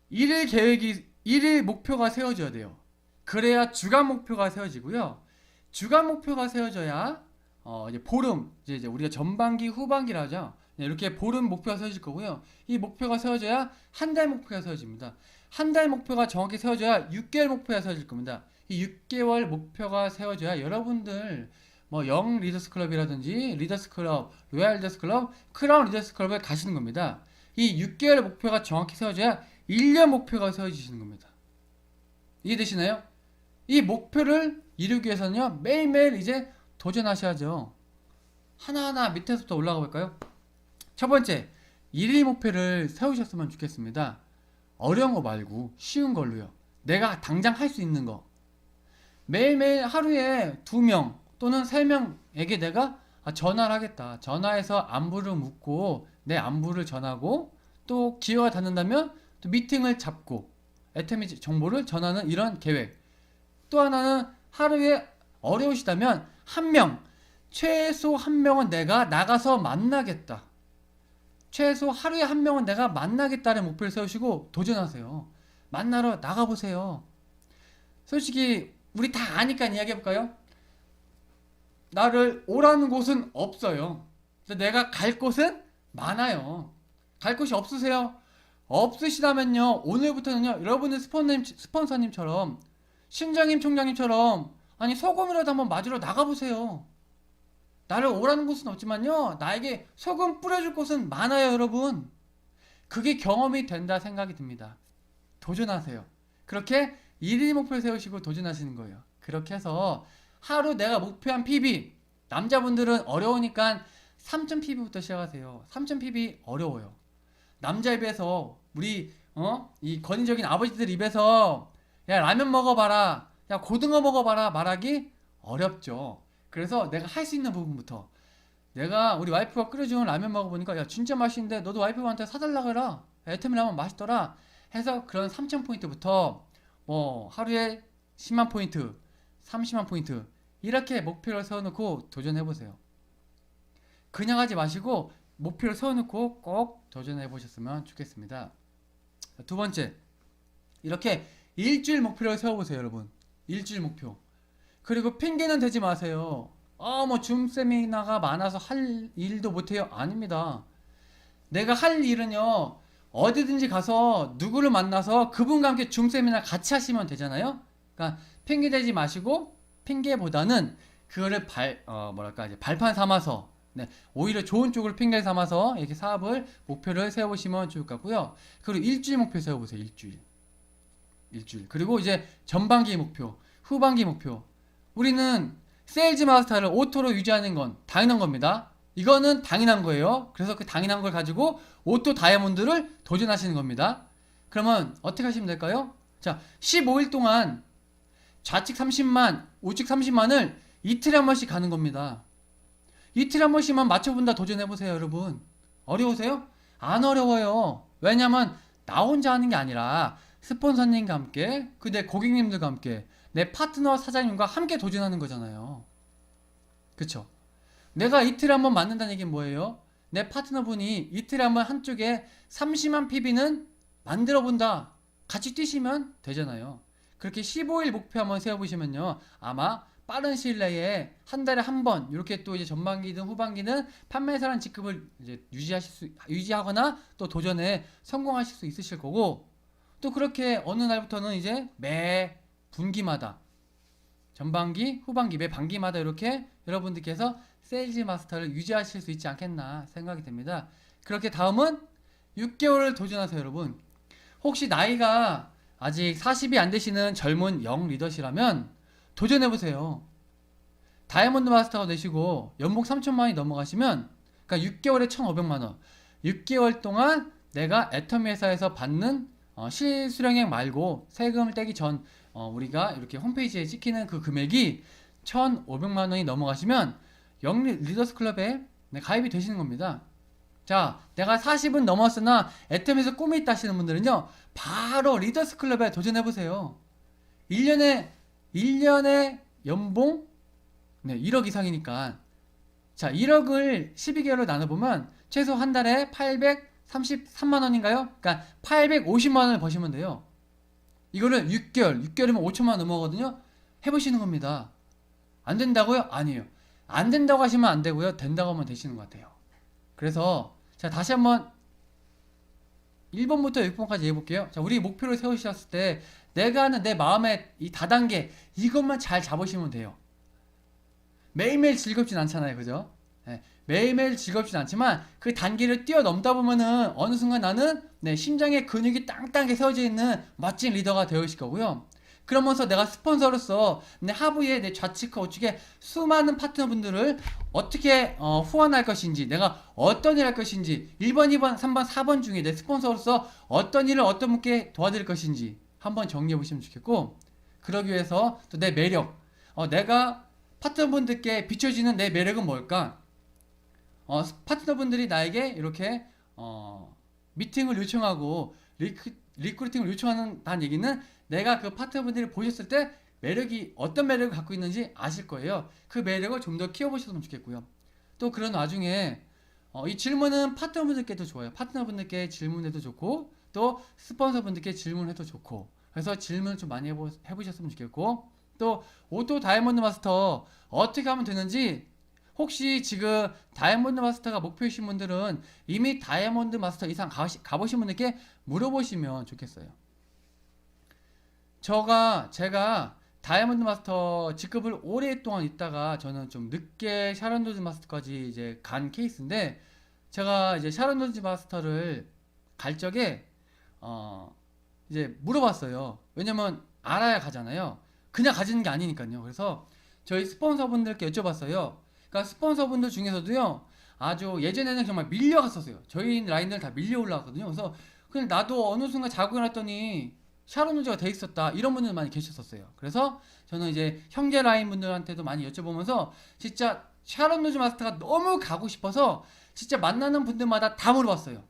일일 계획이, 일일 목표가 세워져야 돼요. 그래야 주간 목표가 세워지고요. 주간 목표가 세워져야 이제 보름, 이제 우리가 전반기, 후반기라 하죠. 이렇게 보름 목표가 세워질 거고요. 이 목표가 세워져야 한 달 목표가 세워집니다. 한 달 목표가 정확히 세워져야 6개월 목표가 세워질 겁니다. 이 6개월 목표가 세워져야 여러분들 뭐 영 리더스 클럽이라든지 리더스 클럽, 로얄 리더스 클럽, 크라운 리더스 클럽에 가시는 겁니다. 이 6개월 목표가 정확히 세워져야 1년 목표가 세워지시는 겁니다. 이해되시나요? 이 목표를 이루기 위해서는요, 매일매일 이제 도전하셔야죠. 하나하나 밑에서부터 올라가 볼까요? 첫 번째, 일일 목표를 세우셨으면 좋겠습니다. 어려운 거 말고 쉬운 걸로요. 내가 당장 할 수 있는 거. 매일매일 하루에 2명 또는 3명에게 내가 전화를 하겠다. 전화해서 안부를 묻고 내 안부를 전하고 또 기회가 닿는다면 또 미팅을 잡고 애터미 정보를 전하는 이런 계획. 또 하나는 하루에 어려우시다면 한 명, 최소 한 명은 내가 나가서 만나겠다. 최소 하루에 한 명은 내가 만나겠다는 목표를 세우시고 도전하세요. 만나러 나가보세요. 솔직히 우리 다 아니까 이야기해볼까요? 나를 오라는 곳은 없어요. 내가 갈 곳은 많아요. 갈 곳이 없으세요? 없으시다면요, 오늘부터는요, 여러분의 스폰서님처럼, 신장님 총장님처럼, 아니, 소금이라도 한번 맞으러 나가보세요. 나를 오라는 곳은 없지만요, 나에게 소금 뿌려줄 곳은 많아요, 여러분. 그게 경험이 된다 생각이 듭니다. 도전하세요. 그렇게 일일 목표를 세우시고 도전하시는 거예요. 그렇게 해서 하루 내가 목표한 PB, 남자분들은 어려우니까 3000 PB부터 시작하세요. 3000 PB 어려워요. 남자 입에서 우리 이 권위적인 아버지들 입에서 야 라면 먹어봐라, 야 고등어 먹어봐라 말하기 어렵죠. 그래서 내가 할 수 있는 부분부터, 내가 우리 와이프가 끓여준 라면 먹어보니까 야 진짜 맛있는데 너도 와이프한테 사달라 해라, 애터미 라면 맛있더라 해서 그런 3000포인트부터 뭐 하루에 10만 포인트, 30만 포인트 이렇게 목표를 세워놓고 도전해보세요. 그냥 하지 마시고 목표를 세워놓고 꼭 도전해보셨으면 좋겠습니다. 두 번째, 이렇게 일주일 목표를 세워보세요, 여러분. 일주일 목표. 그리고 핑계는 대지 마세요. 뭐 줌 세미나가 많아서 할 일도 못해요. 아닙니다. 내가 할 일은요, 어디든지 가서 누구를 만나서 그분과 함께 줌 세미나 같이 하시면 되잖아요. 그러니까 핑계 대지 마시고, 핑계보다는 그거를 이제 발판 삼아서, 네, 오히려 좋은 쪽을 핑계 삼아서 이렇게 사업을 목표를 세워보시면 좋을 것 같고요. 그리고 일주일 목표 세워보세요. 일주일. 그리고 이제 전반기 목표, 후반기 목표. 우리는 세일즈 마스터를 오토로 유지하는 건 당연한 겁니다. 이거는 당연한 거예요. 그래서 그 당연한 걸 가지고 오토 다이아몬드를 도전하시는 겁니다. 그러면 어떻게 하시면 될까요? 자, 15일 동안 좌측 30만, 우측 30만을 이틀에 한 번씩 가는 겁니다. 이틀에 한 번씩만 맞춰본다 도전해보세요, 여러분. 어려우세요? 안 어려워요. 왜냐면 나 혼자 하는 게 아니라 스폰서님과 함께, 내 고객님들과 함께, 내 파트너 사장님과 함께 도전하는 거잖아요. 그쵸? 내가 이틀에 한 번 맞는다는 얘기는 뭐예요? 내 파트너분이 이틀에 한 번 한쪽에 30만 PB는 만들어 본다. 같이 뛰시면 되잖아요. 그렇게 15일 목표 한번 세워보시면요, 아마 빠른 시일 내에 한 달에 한 번 이렇게 또 이제 전반기든 후반기는 판매사랑 직급을 이제 유지하거나 또 도전에 성공하실 수 있으실 거고, 또 그렇게 어느 날부터는 이제 매 분기마다 전반기, 후반기, 매 반기마다 이렇게 여러분들께서 세일즈 마스터를 유지하실 수 있지 않겠나 생각이 됩니다. 그렇게 다음은 6개월을 도전하세요, 여러분. 혹시 나이가 아직 40이 안 되시는 젊은 영 리더시라면 도전해보세요. 다이아몬드 마스터가 되시고 연봉 3천만 원이 넘어가시면, 그러니까 6개월에 1,500만 원. 6개월 동안 내가 애터미 회사에서 받는 실수령액 말고 세금을 떼기 전 우리가 이렇게 홈페이지에 찍히는 그 금액이 1,500만 원이 넘어가시면 영 리더스 클럽에 가입이 되시는 겁니다. 자, 내가 40은 넘었으나 애터미에서 꿈이 있다 하시는 분들은요, 바로 리더스 클럽에 도전해보세요. 1년에 연봉 1억 이상이니까. 자, 1억을 12개월로 나눠보면 최소 한 달에 833만 원인가요? 그러니까 850만 원을 버시면 돼요. 이거를 6개월이면 5천만 원 넘어가거든요. 해보시는 겁니다. 안 된다고요? 아니에요. 안 된다고 하시면 안 되고요. 된다고 하면 되시는 것 같아요. 그래서 자, 다시 한번 1번부터 6번까지 해볼게요. 자, 우리 목표를 세우셨을 때 내가 하는 내 마음의 이 다단계, 이것만 잘 잡으시면 돼요. 매일매일 즐겁진 않잖아요, 그죠? 네, 매일매일 즐겁진 않지만 그 단계를 뛰어넘다 보면은 어느 순간 나는 심장의 근육이 땅땅하게 세워져 있는 멋진 리더가 되어있을 거고요. 그러면서 내가 스폰서로서 내 하부에 내 좌측과 우측에 수많은 파트너분들을 어떻게 후원할 것인지, 내가 어떤 일을 할 것인지, 1번, 2번, 3번, 4번 중에 내 스폰서로서 어떤 일을 어떤 분께 도와드릴 것인지 한번 정리해 보시면 좋겠고, 그러기 위해서 또 내 매력, 내가 파트너분들께 비춰지는 내 매력은 뭘까? 파트너분들이 나에게 이렇게 미팅을 요청하고 리크루팅을 요청하는 얘기는 내가 그 파트너분들이 보셨을 때 매력이 어떤 매력을 갖고 있는지 아실 거예요. 그 매력을 좀 더 키워보셨으면 좋겠고요. 또 그런 와중에 이 질문은 파트너분들께도 좋아요. 파트너분들께 질문해도 좋고 또 스폰서분들께 질문해도 좋고, 그래서 질문을 좀 많이 해보셨으면 좋겠고, 또 오토 다이아몬드 마스터 어떻게 하면 되는지, 혹시 지금 다이아몬드 마스터가 목표이신 분들은 이미 다이아몬드 마스터 이상 가보신 분들께 물어보시면 좋겠어요. 제가 다이아몬드 마스터 직급을 오랫동안 있다가 저는 좀 늦게 샤론도즈 마스터까지 이제 간 케이스인데, 제가 이제 샤론도즈 마스터를 갈 적에 이제 물어봤어요. 왜냐면 알아야 가잖아요. 그냥 가지는 게 아니니까요. 그래서 저희 스폰서분들께 여쭤봤어요. 그러니까 스폰서분들 중에서도요, 아주 예전에는 정말 밀려갔었어요. 저희 라인들 다 밀려 올라왔거든요. 그래서 그냥 나도 어느 순간 자고 일어났더니 샤론우즈가 돼 있었다, 이런 분들 많이 계셨었어요. 그래서 저는 이제 형제 라인 분들한테도 많이 여쭤보면서 진짜 샤론우즈 마스터가 너무 가고 싶어서 진짜 만나는 분들마다 다 물어봤어요.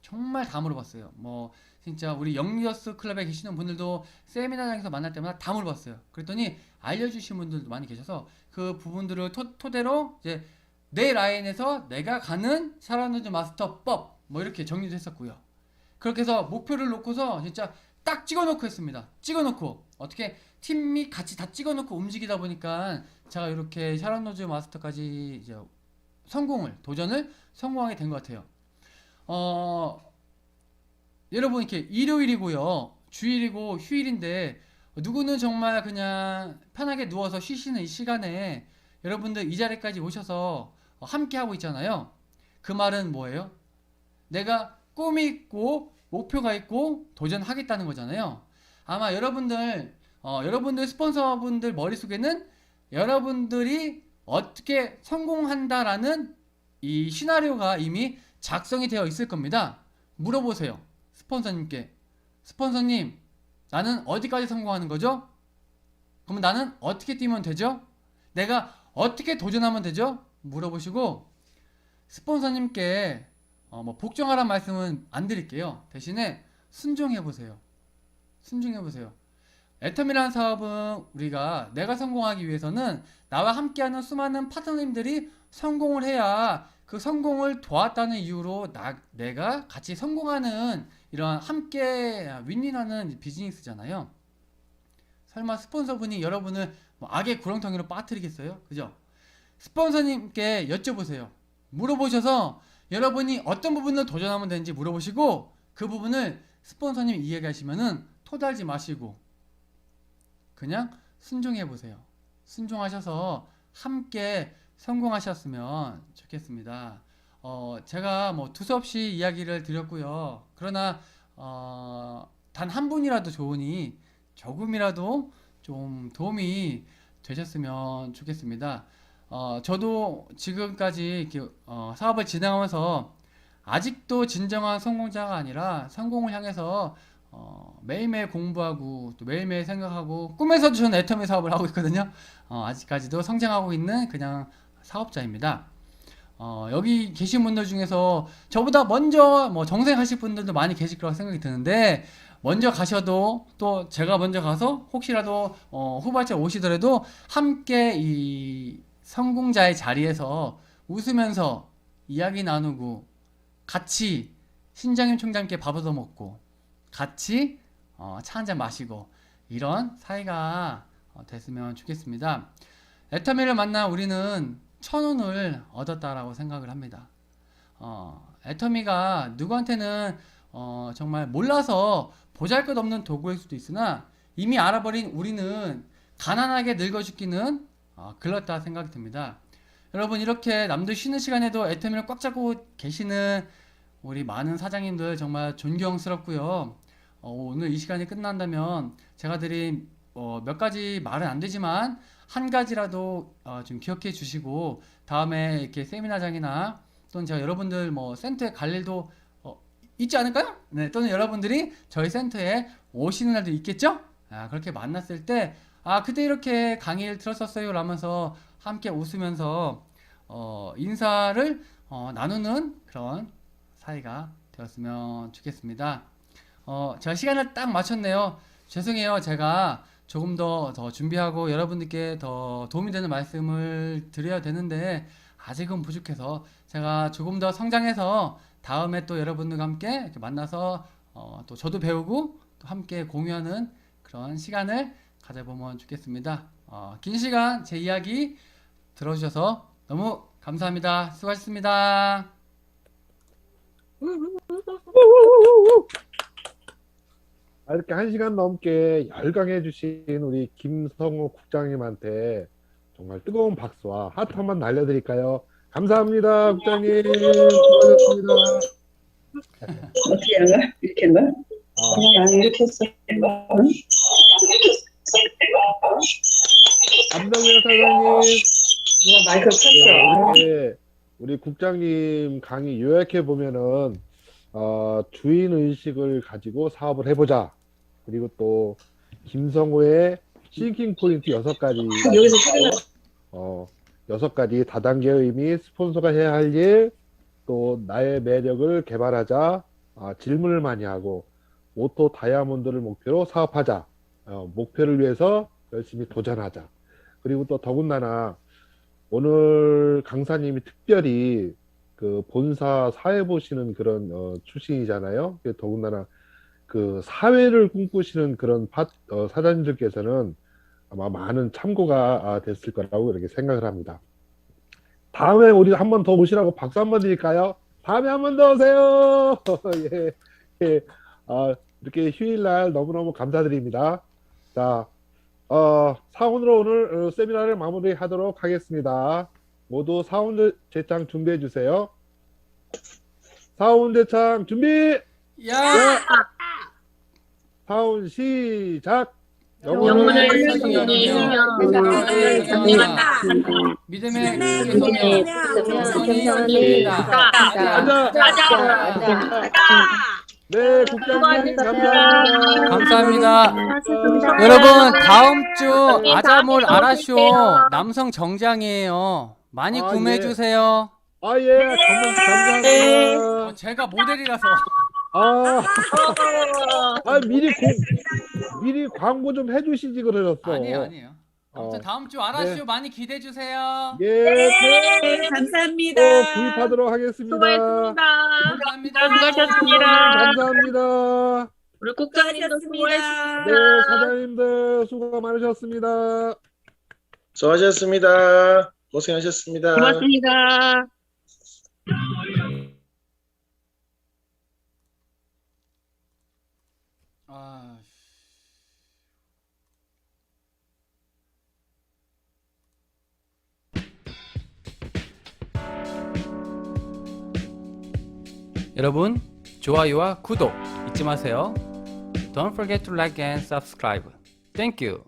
정말 다 물어봤어요. 뭐 진짜 우리 영리더스 클럽에 계시는 분들도 세미나장에서 만날 때마다 다 물어봤어요. 그랬더니 알려주신 분들도 많이 계셔서 그 부분들을 토대로 이제 내 라인에서 내가 가는 샤론우즈 마스터법 뭐 이렇게 정리도 했었고요. 그렇게 해서 목표를 놓고서 진짜 딱 찍어놓고 했습니다. 찍어놓고 어떻게 팀이 같이 다 찍어놓고 움직이다 보니까 제가 이렇게 샤론우즈 마스터까지 이제 도전을 성공하게 된 것 같아요. 여러분, 이렇게 일요일이고요, 주일이고 휴일인데 누구는 정말 그냥 편하게 누워서 쉬시는 이 시간에 여러분들 이 자리까지 오셔서 함께 하고 있잖아요. 그 말은 뭐예요? 내가 꿈이 있고 목표가 있고 도전하겠다는 거잖아요. 아마 여러분들 스폰서분들 머릿속에는 여러분들이 어떻게 성공한다라는 이 시나리오가 이미 작성이 되어 있을 겁니다. 물어보세요. 스폰서님께. 스폰서님, 나는 어디까지 성공하는 거죠? 그럼 나는 어떻게 뛰면 되죠? 내가 어떻게 도전하면 되죠? 물어보시고, 스폰서님께 뭐 복종하라는 말씀은 안 드릴게요. 대신에 순종해보세요. 순종해보세요. 애텀이라는 사업은 우리가 내가 성공하기 위해서는 나와 함께하는 수많은 파트너님들이 성공을 해야 그 성공을 도왔다는 이유로 내가 같이 성공하는 이런 함께 윈윈하는 비즈니스잖아요. 설마 스폰서분이 여러분을 뭐 악의 구렁텅이로 빠뜨리겠어요? 그죠? 스폰서님께 여쭤보세요. 물어보셔서 여러분이 어떤 부분을 도전하면 되는지 물어보시고 그 부분을 스폰서님 이야기하시면은 토달지 마시고 그냥 순종해 보세요. 순종하셔서 함께 성공하셨으면 좋겠습니다. 제가 뭐 두서없이 이야기를 드렸고요. 그러나 단 한 분이라도 좋으니 조금이라도 좀 도움이 되셨으면 좋겠습니다. 저도 지금까지 이렇게 사업을 진행하면서 아직도 진정한 성공자가 아니라 성공을 향해서 매일매일 공부하고 또 매일매일 생각하고 꿈에서도 저는 애터미 사업을 하고 있거든요. 아직까지도 성장하고 있는 그냥 사업자입니다. 여기 계신 분들 중에서 저보다 먼저 뭐 정생하실 분들도 많이 계실 거라고 생각이 드는데 먼저 가셔도 또 제가 먼저 가서 혹시라도 후발자 오시더라도 함께 이 성공자의 자리에서 웃으면서 이야기 나누고 같이 신장님 총장님께 밥 얻어 먹고 같이 차 한잔 마시고 이런 사이가 됐으면 좋겠습니다. 애터미를 만나 우리는 1,000원을 얻었다라고 생각을 합니다. 애터미가 누구한테는 정말 몰라서 보잘것없는 도구일 수도 있으나 이미 알아버린 우리는 가난하게 늙어 죽기는 글렀다 생각이 듭니다. 여러분 이렇게 남들 쉬는 시간에도 애터미를 꽉 잡고 계시는 우리 많은 사장님들 정말 존경스럽고요. 오늘 이 시간이 끝난다면 제가 드린 몇 가지 말은 안 되지만 한 가지라도 좀 기억해 주시고 다음에 이렇게 세미나장이나 또는 제가 여러분들 뭐 센터에 갈 일도 있지 않을까요? 네, 또는 여러분들이 저희 센터에 오시는 날도 있겠죠? 그렇게 만났을 때 그때 이렇게 강의를 들었었어요 라면서 함께 웃으면서 인사를 나누는 그런 사이가 되었으면 좋겠습니다. 제가 시간을 딱 맞췄네요. 죄송해요. 제가 조금 더 준비하고 여러분들께 더 도움이 되는 말씀을 드려야 되는데 아직은 부족해서 제가 조금 더 성장해서 다음에 또 여러분들과 함께 이렇게 만나서 또 저도 배우고 또 함께 공유하는 그런 시간을 가져보면 좋겠습니다. 긴 시간 제 이야기 들어주셔서 너무 감사합니다. 수고하셨습니다. 이렇게 1시간 넘게 열강해 주신 우리 김성호 국장님한테 정말 뜨거운 박수와 하트 한번 날려드릴까요? 감사합니다, 국장님. 수고하셨습니다. 어떻게 하는 거야? 이렇게 하는 거야? 그냥 이렇게 했어. 감사합니다, 사장님. 누가 마이크를 켰어. 이렇게 우리 국장님 강의 요약해 보면은 주인 의식을 가지고 사업을 해보자. 그리고 또 김성호의 싱킹 포인트 6가지. 여기서 소리가 6가지 다단계의 의미, 스폰서가 해야 할 일, 또 나의 매력을 개발하자, 질문을 많이 하고, 오토 다이아몬드를 목표로 사업하자, 목표를 위해서 열심히 도전하자. 그리고 또 더군다나 오늘 강사님이 특별히 그 본사 사회 보시는 그런 출신이잖아요. 더군다나 그 사회를 꿈꾸시는 그런 사장님들께서는 아마 많은 참고가 됐을 거라고 이렇게 생각을 합니다. 다음에 우리 한 번 더 오시라고 박수 한번 드릴까요? 다음에 한 번 더 오세요. 예, 예. 이렇게 휴일날 너무너무 감사드립니다. 자, 사원으로 오늘 세미나를 마무리하도록 하겠습니다. 모두 사원 제창 준비해 주세요. 사원 제창 준비. 야! 사원 시작. 영혼을 사랑하며 믿음의 네, 국장님 감사합니다. 감사합니다. 여러분 다음 주 아자몰 아라쇼 남성 정장이에요. 많이 구매해 주세요. 예, 정말 감사합니다. 제가 모델이라서. 미리 광고 좀 해주시지 그러셨어. 아니에요. 아무튼 다음 주 아라쇼 네. 많이 기대해 주세요. 예, 네, 감사합니다. 또 구입하도록 하겠습니다. 감사합니다. 감사합니다. 우리 국장님도 수고하셨습니다. 네, 사장님들 수고 많으셨습니다. 수고하셨습니다. 고생하셨습니다. 고맙습니다. 아, 여러분, 좋아요와 구독 잊지 마세요. Don't forget to like and subscribe. Thank you.